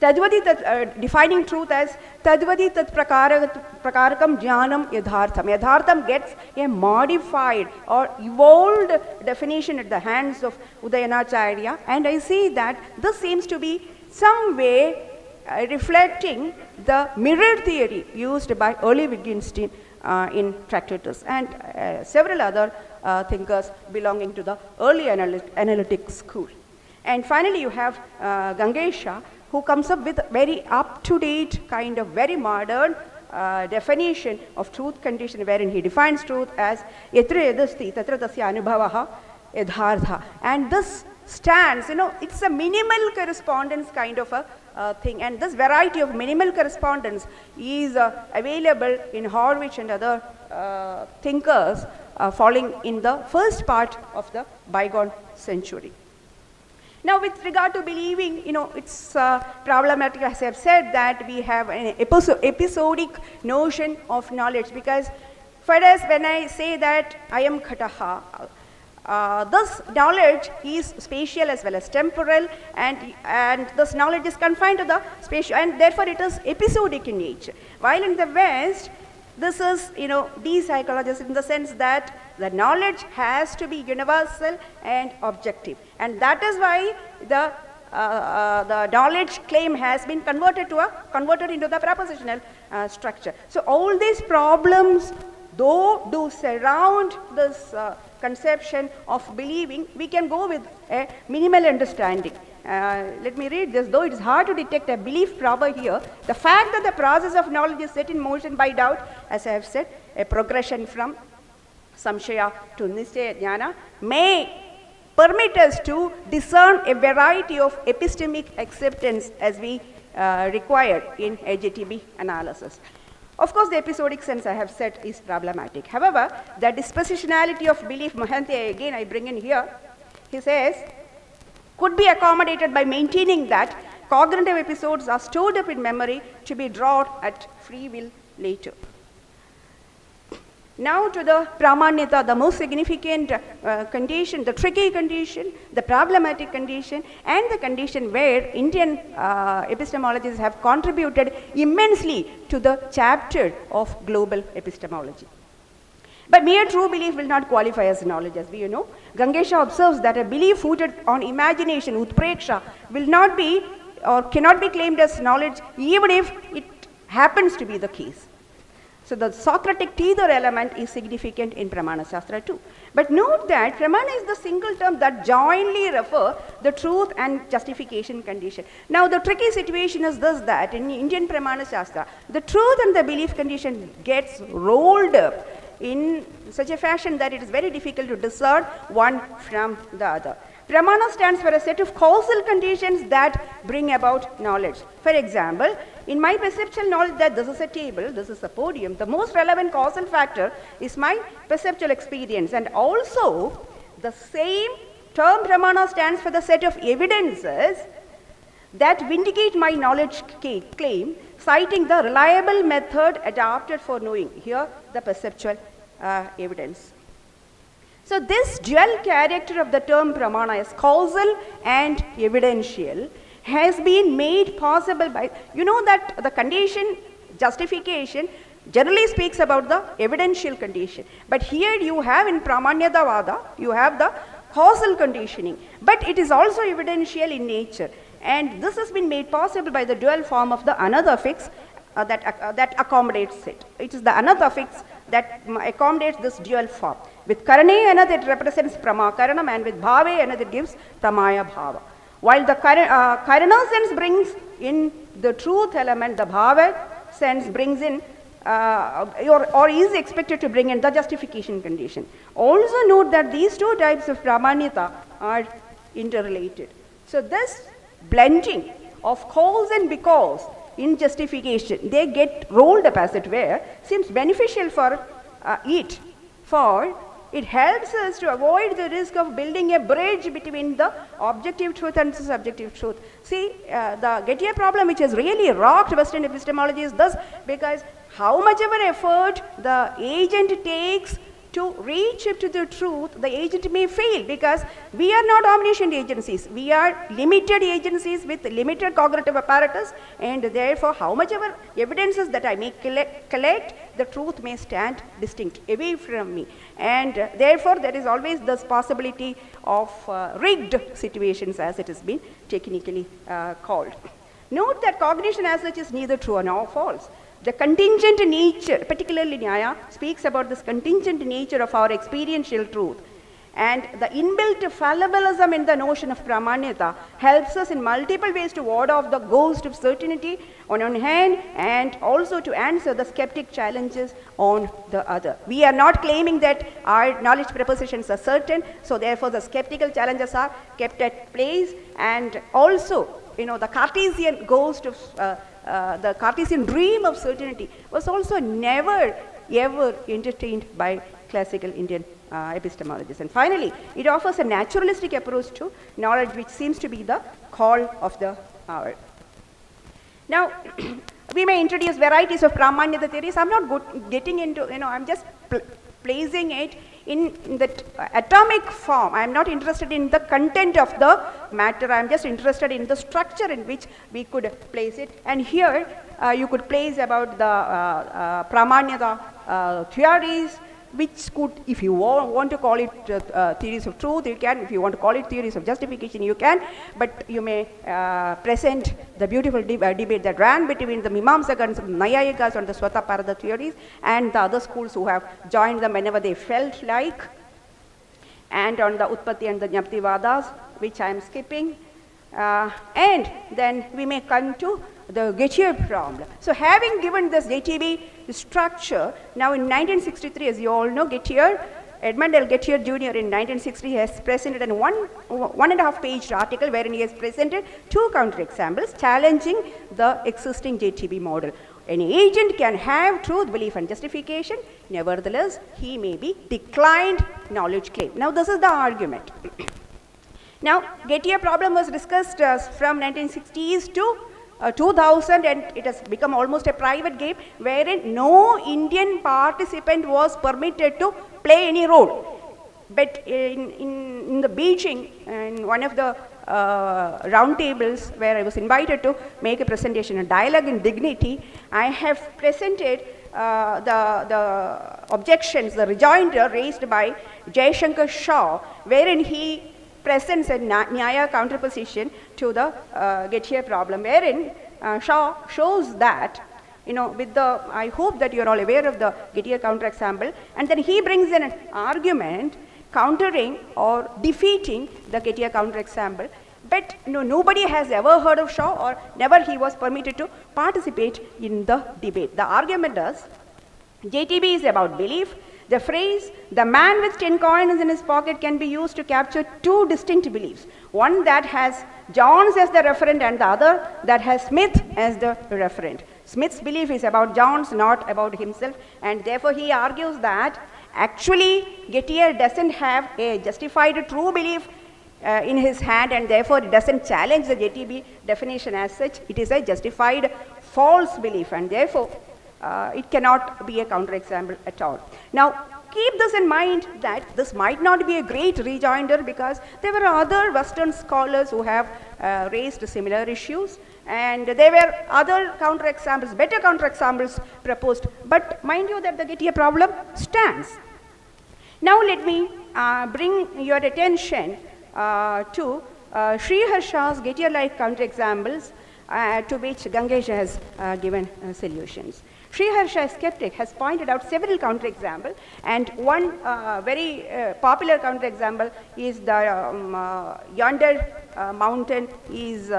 defining truth as tadvadi tat prakarakam jnanam yadhartham. Yadhartham gets a modified or evolved definition at the hands of Udayanacharya, and I see that this seems to be some way reflecting the mirror theory used by early Wittgenstein in Tractatus and several other thinkers belonging to the early analytic school. And finally, you have Gangesha, who comes up with very up-to-date kind of very modern definition of truth condition, wherein he defines truth as yatra yadasti tatra tasya anubhavaha yadhartha. And this stands, it's a minimal correspondence kind of a thing, and this variety of minimal correspondence is available in Horwich and other thinkers falling in the first part of the bygone century. Now, with regard to believing, it's problematic, as I have said, that we have an episodic notion of knowledge, because for us, when I say that I am Khataha, this knowledge is spatial as well as temporal, and this knowledge is confined to the spatial, and therefore it is episodic in nature. While in the West, this is, de-psychologist in the sense that the knowledge has to be universal and objective, and that is why the knowledge claim has been converted into the propositional structure. So all these problems, though, do surround this conception of believing. We can go with a minimal understanding. Let me read this. Though it is hard to detect a belief proper here, the fact that the process of knowledge is set in motion by doubt, as I have said, a progression from samshaya to nishtaya jnana, may permit us to discern a variety of epistemic acceptance as we required in AJTB analysis. Of course, the episodic sense, I have said, is problematic. However, the dispositionality of belief, Mohanty, again I bring in here, he says, could be accommodated by maintaining that cognitive episodes are stored up in memory to be drawn at free will later. Now to the pramanyata, the most significant condition, the tricky condition, the problematic condition, and the condition where Indian epistemologists have contributed immensely to the chapter of global epistemology. But mere true belief will not qualify as knowledge, as we know. Gangesha observes that a belief rooted on imagination, utpreksha, will not be or cannot be claimed as knowledge even if it happens to be the case. So the Socratic teether element is significant in Pramana Shastra too. But note that Pramana is the single term that jointly refer the truth and justification condition. Now the tricky situation is this, that in Indian Pramana Shastra, the truth and the belief condition gets rolled up in such a fashion that it is very difficult to discern one from the other. Pramana stands for a set of causal conditions that bring about knowledge. For example, in my perceptual knowledge that this is a table, this is a podium, the most relevant causal factor is my perceptual experience, and also the same term Pramana stands for the set of evidences that vindicate my knowledge claim, citing the reliable method adopted for knowing, here the perceptual evidence. So this dual character of the term Pramana as causal and evidential has been made possible by, that the condition justification generally speaks about the evidential condition. But here you have in Pramanyatavada, you have the causal conditioning, but it is also evidential in nature. And this has been made possible by the dual form of the another fix that accommodates it. It is the another fix that accommodates this dual form. With karane another, it represents prama-karanam, and with bhave another, it gives pramaya bhava. While the karana sense brings in the truth element, the bhava sense brings in or is expected to bring in the justification condition. Also note that these two types of pramanyata are interrelated. So this blending of cause and because in justification, they get rolled up as it were, seems beneficial for it. For it helps us to avoid the risk of building a bridge between the objective truth and the subjective truth. See, the Gettier problem, which has really rocked Western epistemology, is thus because how much ever effort the agent takes to reach to the truth, the agent may fail, because we are not omniscient agencies. We are limited agencies with limited cognitive apparatus, and therefore how much ever evidences that I may collect, the truth may stand distinct away from me. And therefore there is always this possibility of rigged situations, as it has been technically called. Note that cognition as such is neither true nor false. The contingent nature, particularly Nyaya, speaks about this contingent nature of our experiential truth. And the inbuilt fallibilism in the notion of pramanyata helps us in multiple ways to ward off the ghost of certainty on one hand, and also to answer the skeptic challenges on the other. We are not claiming that our knowledge propositions are certain, so therefore the skeptical challenges are kept at place, and also, the Cartesian ghost of the Cartesian dream of certainty was also never ever entertained by classical Indian epistemologists. And finally, it offers a naturalistic approach to knowledge, which seems to be the call of the hour. Now, we may introduce varieties of Pramanyata theories. I'm not getting into, I'm just placing it in that atomic form. I'm not interested in the content of the matter. I'm just interested in the structure in which we could place it. And here you could place about the Pramanyata theories, which could, if you want to call it theories of truth, you can. If you want to call it theories of justification, you can. But you may present the beautiful debate that ran between the Mimamsakas and Nayayikas on the Swataparada theories, and the other schools who have joined them whenever they felt like, and on the Utpatti and the Jnaptivadas, which I am skipping. And then we may come to the Gettier problem. So having given this JTB structure, now in 1963, as you all know, Edmund L. Gettier Jr. in 1960 has presented a one and a half page article wherein he has presented two counterexamples challenging the existing JTB model. An agent can have truth, belief and justification, nevertheless he may be declined knowledge claim. Now this is the argument. Now Gettier problem was discussed from 1960s to 2000, and it has become almost a private game wherein no Indian participant was permitted to play any role. But in the Beijing, in one of the roundtables where I was invited to make a presentation, a dialogue in dignity, I have presented the objections, the rejoinder raised by Jaishankar Shah, wherein he presents a Nyaya counterposition to the Gettier problem, wherein Shaw shows that, with the, I hope that you are all aware of the Gettier counterexample, and then he brings in an argument countering or defeating the Gettier counterexample. But nobody has ever heard of Shaw, or never he was permitted to participate in the debate. The argument is, JTB is about belief. The phrase, the man with 10 coins in his pocket, can be used to capture two distinct beliefs. One that has Johns as the referent, and the other that has Smith as the referent. Smith's belief is about Johns, not about himself, and therefore he argues that actually Gettier doesn't have a justified true belief in his hand, and therefore it doesn't challenge the JTB definition as such. It is a justified false belief, and therefore it cannot be a counterexample at all. Now, keep this in mind that this might not be a great rejoinder, because there were other Western scholars who have raised similar issues, and there were other counterexamples, better counterexamples proposed. But mind you that the Gettier problem stands. Now let me bring your attention to Sriharsha's Gettier-like counterexamples to which Gangesh has given solutions. Sriharsha, a skeptic, has pointed out several counterexamples, and one very popular counterexample is the yonder mountain is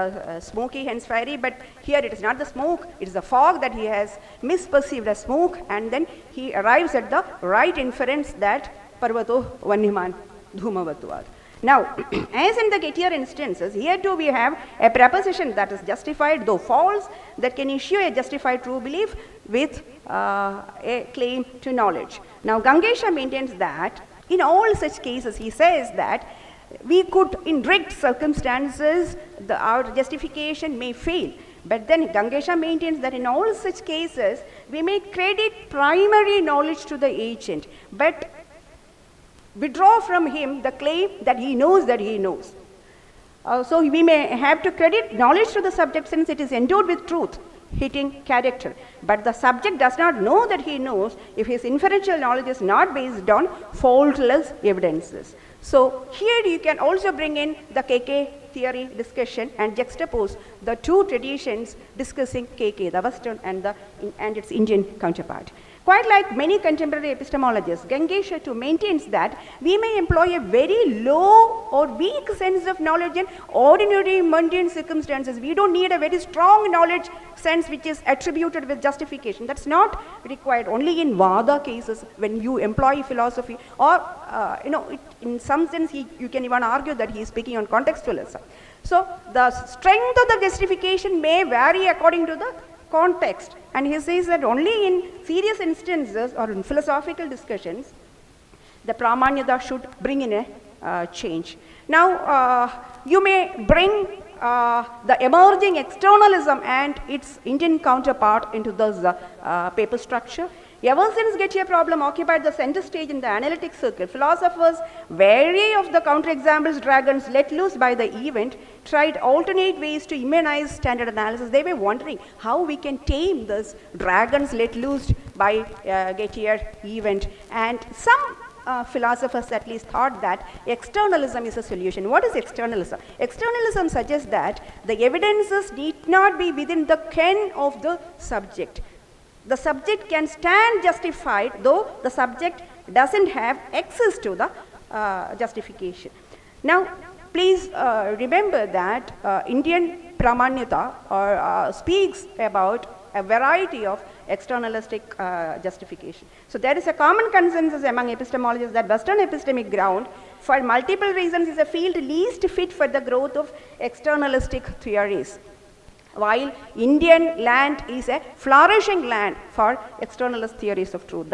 smoky, hence fiery, but here it is not the smoke, it is the fog that he has misperceived as smoke, and then he arrives at the right inference that Parvato Vanyaman Dhumavatuvad. Now, as in the Gettier instances, here too we have a proposition that is justified, though false, that can issue a justified true belief with a claim to knowledge. Now, Gangesha maintains that in all such cases, he says that we could, in direct circumstances, our justification may fail. But then Gangesha maintains that in all such cases, we may credit primary knowledge to the agent, but withdraw from him the claim that he knows that he knows. So we may have to credit knowledge to the subject since it is endowed with truth, hitting character. But the subject does not know that he knows if his inferential knowledge is not based on faultless evidences. So here you can also bring in the KK theory discussion and juxtapose the two traditions discussing KK, the Western and its Indian counterpart. Quite like many contemporary epistemologists, Gangesha too maintains that we may employ a very low or weak sense of knowledge in ordinary mundane circumstances. We don't need a very strong knowledge sense which is attributed with justification. That's not required. Only in Vada cases when you employ philosophy or, in some sense you can even argue that he is speaking on contextualism. So the strength of the justification may vary according to the context, and he says that only in serious instances or in philosophical discussions the pramanyata should bring in a change. Now you may bring the emerging externalism and its Indian counterpart into this paper structure. Ever since Gettier problem occupied the center stage in the analytic circle, philosophers, wary of the counterexamples dragons let loose by the event, tried alternate ways to immunize standard analysis. They were wondering how we can tame this dragons let loose by Gettier event. And some philosophers at least thought that externalism is a solution. What is externalism? Externalism suggests that the evidences need not be within the ken of the subject. The subject can stand justified, though the subject doesn't have access to the justification. Now, please remember that Indian pramanyata speaks about a variety of externalistic justification. So there is a common consensus among epistemologists that Western epistemic ground, for multiple reasons, is a field least fit for the growth of externalistic theories, while Indian land is a flourishing land for externalist theories of truth.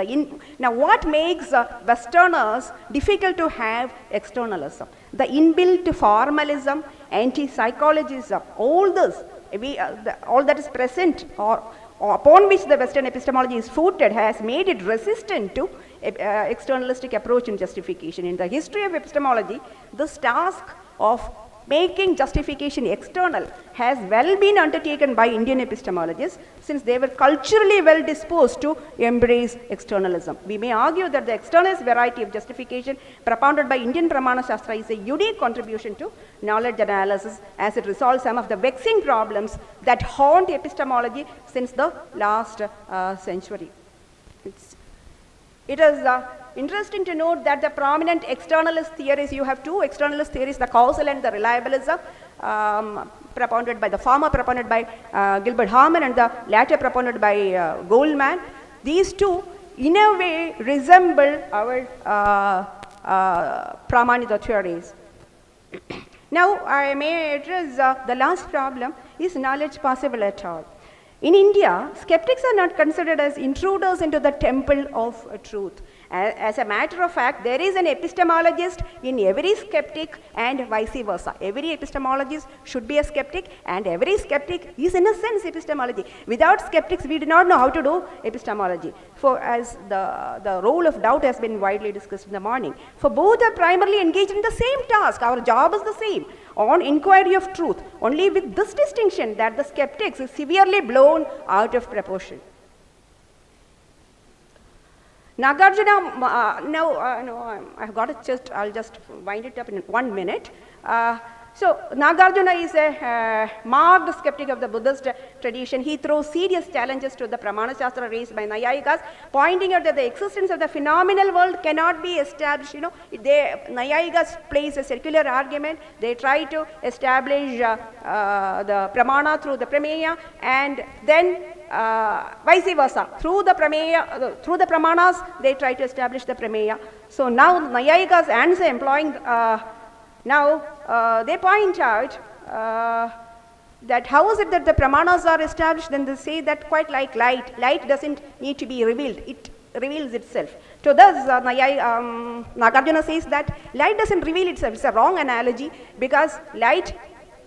Now, what makes Westerners difficult to have externalism? The inbuilt formalism, anti-psychologism, all this, all that is present or upon which the Western epistemology is footed has made it resistant to externalistic approach in justification. In the history of epistemology, this task of making justification external has well been undertaken by Indian epistemologists since they were culturally well disposed to embrace externalism. We may argue that the externalist variety of justification propounded by Indian Pramana Shastra is a unique contribution to knowledge analysis as it resolves some of the vexing problems that haunt epistemology since the last century. It is interesting to note that the prominent externalist theories, you have two externalist theories, the causal and the reliabilism, propounded by the former propounded by Gilbert Harman and the latter propounded by Goldman. These two in a way resemble our pramanyata theories. Now I may address the last problem, is knowledge possible at all? In India, skeptics are not considered as intruders into the temple of truth. As a matter of fact, there is an epistemologist in every skeptic and vice versa. Every epistemologist should be a skeptic and every skeptic is in a sense epistemology. Without skeptics, we do not know how to do epistemology. For as the role of doubt has been widely discussed in the morning. For both are primarily engaged in the same task. Our job is the same, on inquiry of truth, only with this distinction that the skeptics is severely blown out of proportion. Nagarjuna, I've got it, I'll just wind it up in 1 minute. So Nagarjuna is a marked skeptic of the Buddhist tradition. He throws serious challenges to the Pramana Shastra raised by Nayayikas, pointing out that the existence of the phenomenal world cannot be established. Nayayikas place a circular argument. They try to establish the Pramana through the Prameya, and then vice versa. Through the Prameya, through the Pramanas, they try to establish the Prameya. So now Nayayikas answer employing Now, they point out that how is it that the pramanas are established? Then they say that quite like light. Light doesn't need to be revealed. It reveals itself. To thus, Nagarjuna says that light doesn't reveal itself. It's a wrong analogy because light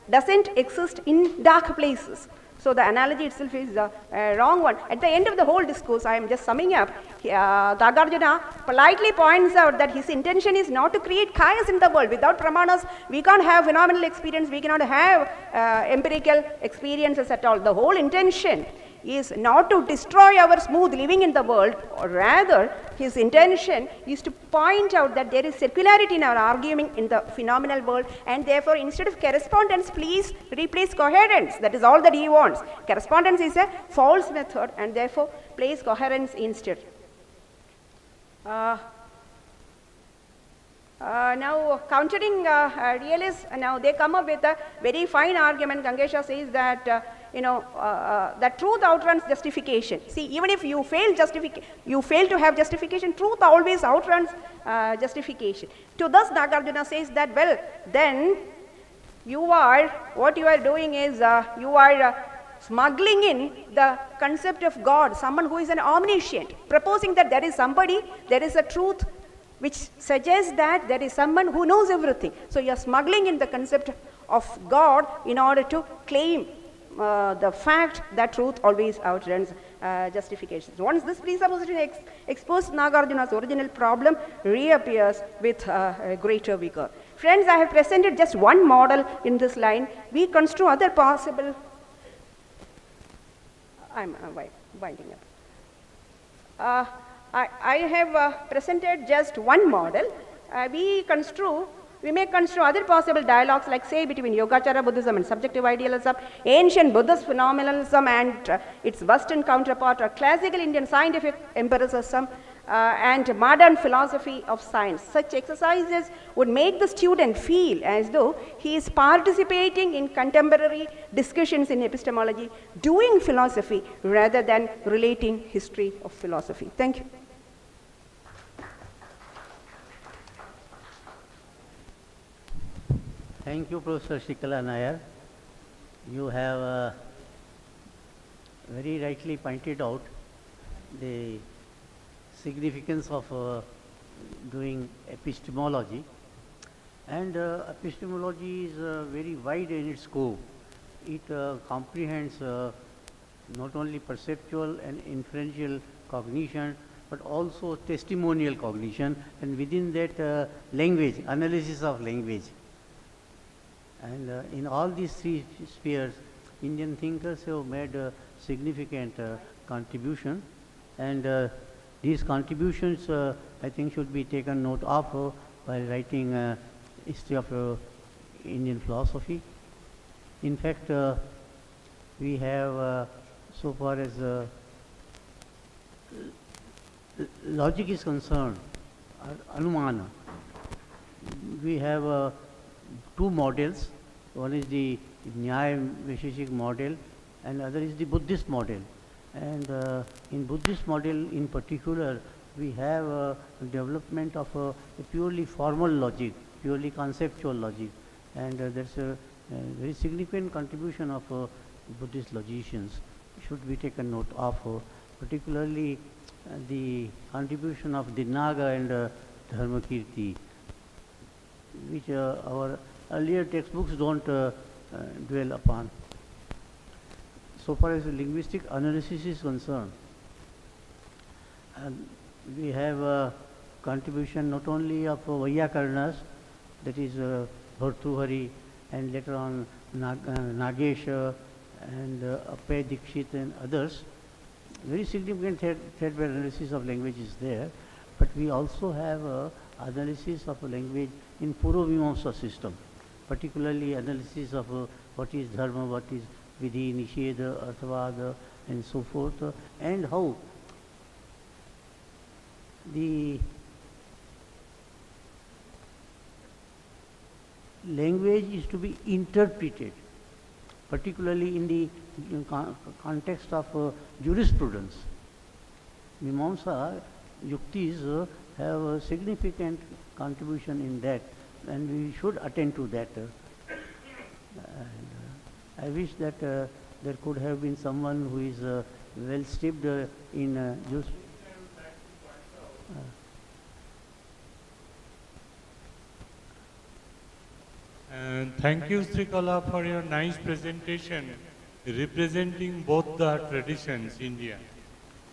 doesn't exist in dark places. So the analogy itself is a wrong one. At the end of the whole discourse, I am just summing up, Nagarjuna politely points out that his intention is not to create chaos in the world. Without pramanas, we can't have phenomenal experience, we cannot have empirical experiences at all. The whole intention is not to destroy our smooth living in the world, or rather his intention is to point out that there is circularity in our argument in the phenomenal world, and therefore instead of correspondence, please replace coherence. That is all that he wants. Correspondence is a false method, and therefore place coherence instead. Now countering realists, now they come up with a very fine argument. Gangesha says that that truth outruns justification. See, even if you fail to have justification, truth always outruns justification. To thus Nagarjuna says that, well, then what you are doing is you are smuggling in the concept of God, someone who is an omniscient, proposing that there is somebody, there is a truth which suggests that there is someone who knows everything. So you are smuggling in the concept of God in order to claim the fact that truth always outruns justifications. Once this presupposition exposed, Nagarjuna's original problem reappears with greater vigor. Friends, I have presented just one model in this line. We construe other possible. I'm winding up. I have presented just one model. We may construe other possible dialogues, like say between Yogacara Buddhism and subjective idealism, ancient Buddhist phenomenalism and its Western counterpart, or classical Indian scientific empiricism and modern philosophy of science. Such exercises would make the student feel as though he is participating in contemporary discussions in epistemology, doing philosophy rather than relating history of philosophy. Thank you. Thank you, Professor Shikala Nair. You have very rightly pointed out the significance of doing epistemology. And epistemology is very wide in its scope. It comprehends not only perceptual and inferential cognition, but also testimonial cognition, and within that language, analysis of language. And in all these three spheres, Indian thinkers have made a significant contribution, and these contributions I think should be taken note of while writing history of Indian philosophy. In fact, we have so far as logic is concerned, Anumana, we have two models. One is the Nyaya Vaisheshik model, and other is the Buddhist model. And in Buddhist model in particular, we have a development of a purely formal logic, purely conceptual logic, and that's a very significant contribution of Buddhist logicians should be taken note of, particularly the contribution of Dinaga and Dharmakirti, which our earlier textbooks don't dwell upon. So far as linguistic analysis is concerned, we have a contribution not only of Vaiyakarnas, that is Bhartrihari, and later on Nagesh and Appay Dikshit and others. Very significant threadbare analysis of language is there, but we also have analysis of a language in Purvamimamsa system, particularly analysis of what is dharma, what is vidhi, nisheda, arthavada, and so forth, and how the language is to be interpreted, particularly in the context of jurisprudence. Mimamsa, yuktis have a significant contribution in that, and we should attend to that. And I wish that there could have been someone who is well steeped in just. And thank you, Sri Kala, for your nice presentation representing both the traditions, India.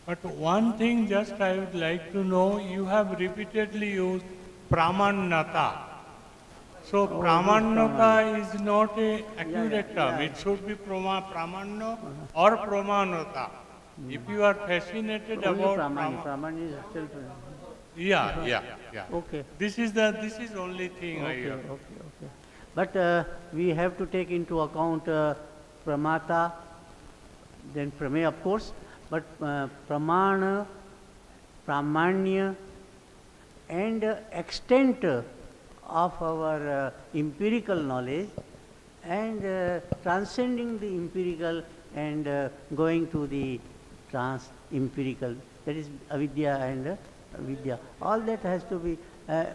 But one thing just I would like to know, you have repeatedly used Pramannata. So Pramannata is not a accurate term. It should be Pramanno or Pramanata. If you are fascinated about Praman is still. yeah. Okay. This is only thing I hear. Okay. But we have to take into account Pramata, then Prameya, of course, but Pramana, Pramanya, and extent of our empirical knowledge, and transcending the empirical and going to the trans-empirical, that is avidya and vidya. All that has to be, I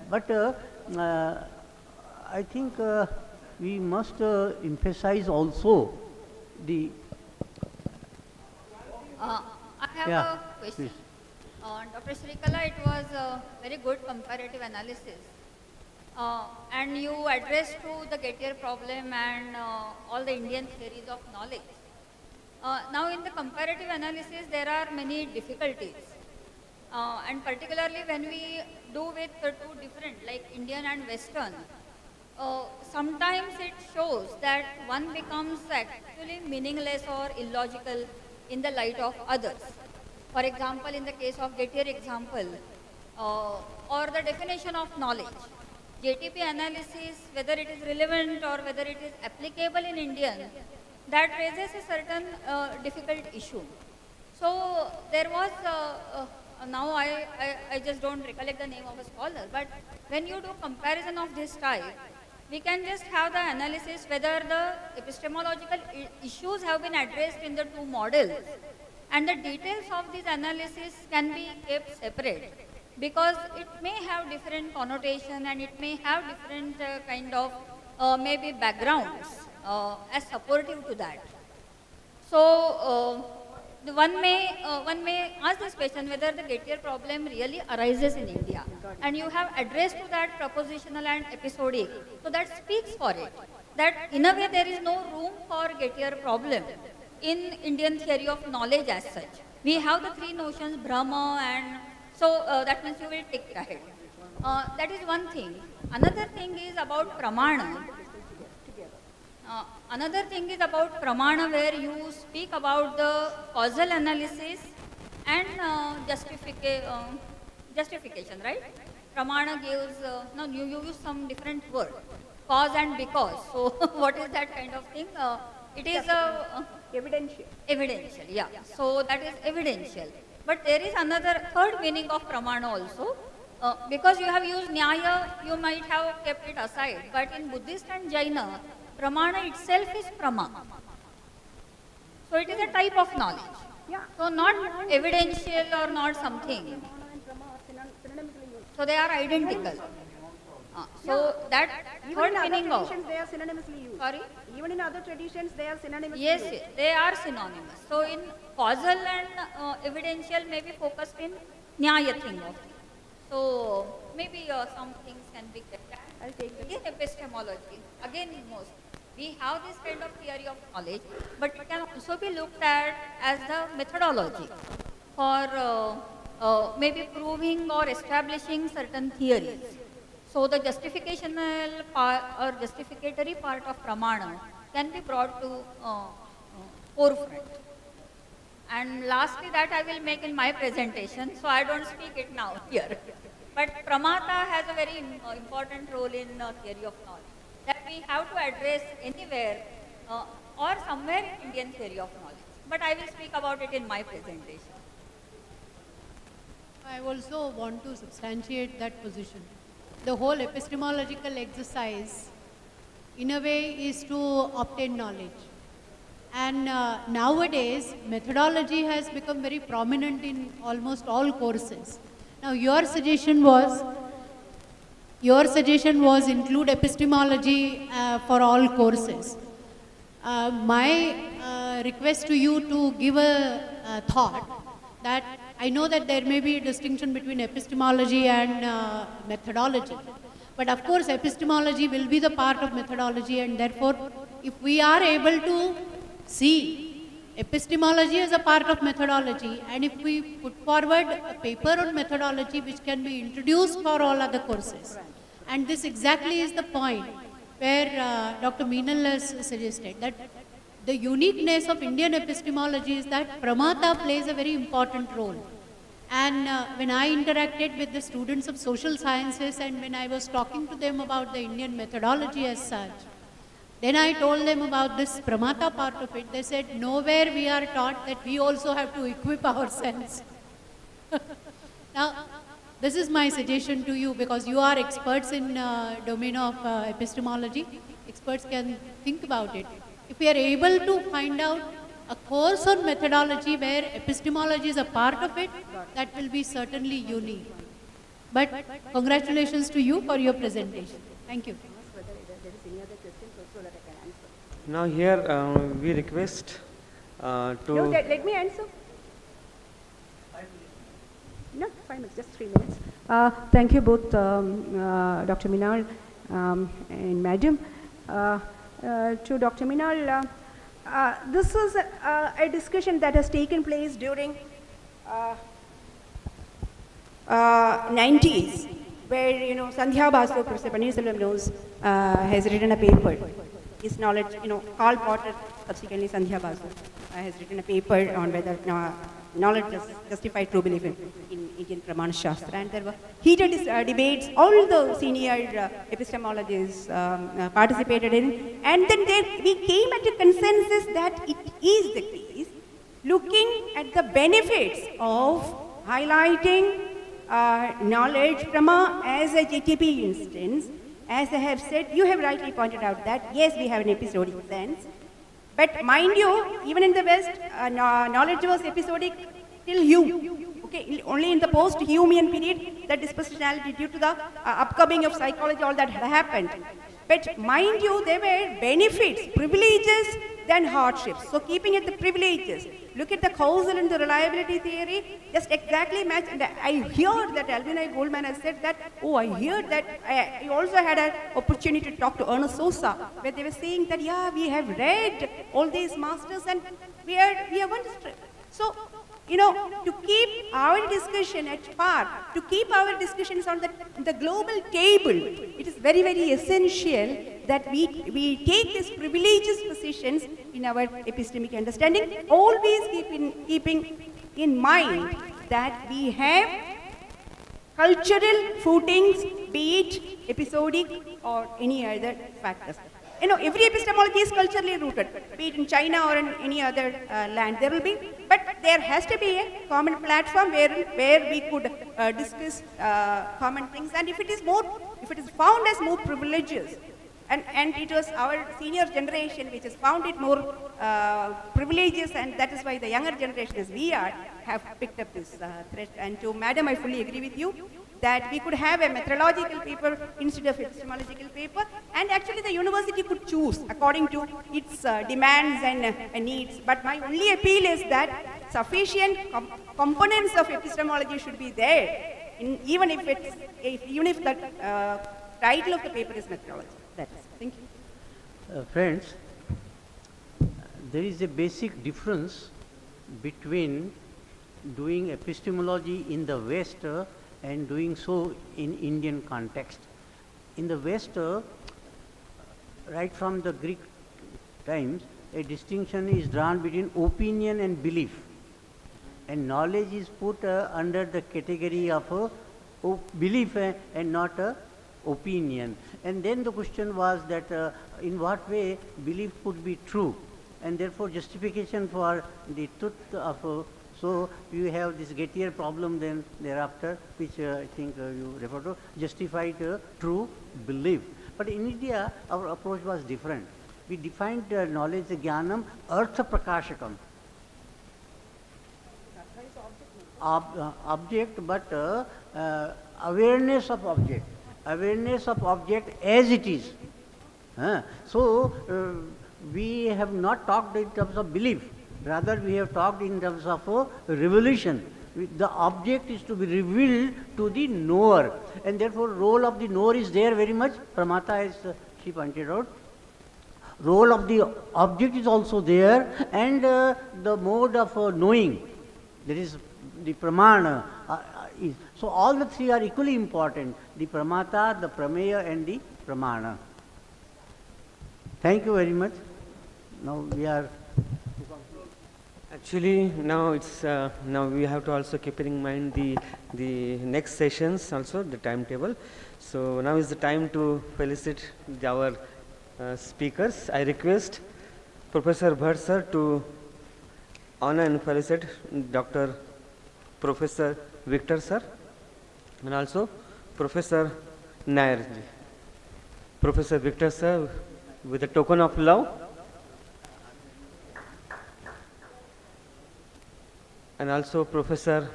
think we must emphasize also the. I have Yeah, a question. please. Dr. Shrikala, it was a very good comparative analysis. And you addressed to the Gettier problem and all the Indian theories of knowledge. Now in the comparative analysis, there are many difficulties. And particularly when we do with two different, like Indian and Western, sometimes it shows that one becomes actually meaningless or illogical in the light of others. For example, in the case of Gettier example, or the definition of knowledge, JTP analysis, whether it is relevant or whether it is applicable in Indian, that raises a certain difficult issue. So there was, now I just don't recollect the name of a scholar, but when you do comparison of this type, we can just have the analysis whether the epistemological issues have been addressed in the two models, and the details of this analysis can be kept separate because it may have different connotation and it may have different kind of maybe backgrounds as supportive to that. So one may ask this question whether the Gettier problem really arises in India, and you have addressed to that propositional and episodic, so that speaks for it, that in a way there is no room for Gettier problem in Indian theory of knowledge as such. We have the three notions, Brahma, and so that means you will take it ahead. That is one thing. Another thing is about Pramana. Another thing is about Pramana, where you speak about the causal analysis and justification, right? Pramana gives, no, you use some different word, cause and because. So what is that kind of thing? It is Evidential. Evidential, yeah. So that is evidential. But there is another third meaning of Pramana also. Because you have used Nyaya, you might have kept it aside. But in Buddhist and Jaina, Pramana itself is Prama. So it is a type of knowledge. Yeah. So not evidential or not something. So they are identical. So that Even third in other meaning of. traditions, they are synonymously used. Sorry? Even in other traditions, they are synonymously Yes, used. yes, they are synonymous. So in causal and evidential may be focused in Nyaya thing of thing. So maybe some things can be kept. I'll take this. Again, epistemology. Again, most. We have this kind of theory of knowledge, but it can also be looked at as the methodology for maybe proving or establishing certain theories. So the justificational part or justificatory part of Pramana can be brought to forefront. And lastly, that I will make in my presentation, so I don't speak it now here. But Pramata has a very important role in theory of knowledge, that we have to address anywhere or somewhere in Indian theory of knowledge. But I will speak about it in my presentation. I also want to substantiate that position. The whole epistemological exercise, in a way, is to obtain knowledge. And nowadays, methodology has become very prominent in almost all courses. Now, your suggestion was your suggestion was include epistemology for all courses. My request to you to give a thought that I know that there may be a distinction between epistemology and methodology. But of course, epistemology will be the part of methodology, and therefore, if we are able to see epistemology as a part of methodology, and if we put forward a paper on methodology which can be introduced for all other courses, and this exactly is the point where Dr. Meenal has suggested that the uniqueness of Indian epistemology is that pramata plays a very important role. And when I interacted with the students of social sciences and when I was talking to them about the Indian methodology as such, then I told them about this pramata part of it. They said, nowhere we are taught that we also have to equip ourselves. Now, this is my suggestion to you because you are experts in domain of epistemology. Experts can think about it. If we are able to find out a course on methodology where epistemology is a part of it, that will be certainly unique. But congratulations to you for your presentation. Thank you. Now here we request to... No, let me answer. No, 5 minutes, just 3 minutes. Thank you both, Dr. Minal and Madam. To Dr. Minal, this is a discussion that has taken place during 90s, where, Sandhya Basu, Professor Paneerselvam knows, has written a paper. His knowledge, Karl Potter, subsequently Sandhya Basu, has written a paper on whether knowledge justified true belief in Indian Pramana Shastra. And there were heated debates, all the senior epistemologists participated in. And then we came at a consensus that it is the case, looking at the benefits of highlighting knowledge Prama as a GTP instance. As I have said, you have rightly pointed out that, yes, we have an episodic sense. But mind you, even in the West, knowledge was episodic till Hume. Okay, only in the post-Humean period, that dispositionality due to the upcoming of psychology, all that had happened. But mind you, there were benefits, privileges, than hardships. So keeping it the privileges, look at the causal and the reliability theory, just exactly match. And I heard that Albina Goldman has said that, I heard that, I also had an opportunity to talk to Ernest Sosa, where they were saying that, yeah, we have read all these masters and we are wonderful. So, to keep our discussion at par, to keep our discussions on the global table, it is very, very essential that we take these privilegious positions in our epistemic understanding, always keeping in mind that we have cultural footings, be it episodic or any other factors. Every epistemology is culturally rooted, be it in China or in any other land. There will be, but there has to be a common platform where we could discuss common things. And if it is found as more privileges, and it was our senior generation which has found it more privileges, and that is why the younger generation, as we are, have picked up this thread. And to Madam, I fully agree with you that we could have a methodological paper instead of epistemological paper, and actually the university could choose according to its demands and needs. But my only appeal is that sufficient components of epistemology should be there, even if the title of the paper is methodology. That's it. Thank you. Friends, there is a basic difference between doing epistemology in the West and doing so in Indian context. In the West, right from the Greek times, a distinction is drawn between opinion and belief. And knowledge is put under the category of belief and not opinion. And then the question was that in what way belief could be true, and therefore justification for the truth of so you have this Gettier problem then thereafter, which I think you refer to, justified true belief. But in India, our approach was different. We defined knowledge, jnanam, artha prakashakam. Object, but awareness of object. awareness of object as it is. So, we have not talked in terms of belief, rather we have talked in terms of revelation. The object is to be revealed to the knower, and therefore role of the knower is there very much. Pramata, as she pointed out, role of the object is also there, and the mode of knowing, that is the pramana. So all the three are equally important: the pramata, the prameya, and the pramana. Thank you very much. Now we are. Actually, now it's now we have to also keep in mind the next sessions also, the timetable. So now is the time to felicit our speakers. I request Professor Bhatt sir to honor and felicit Dr. Professor Victor sir, and also Professor Nair ji. Professor Victor sir, with a token of love, and also Professor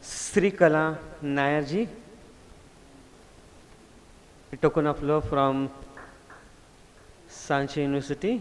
Sri Kala Nair ji, a token of love from Sanchi University.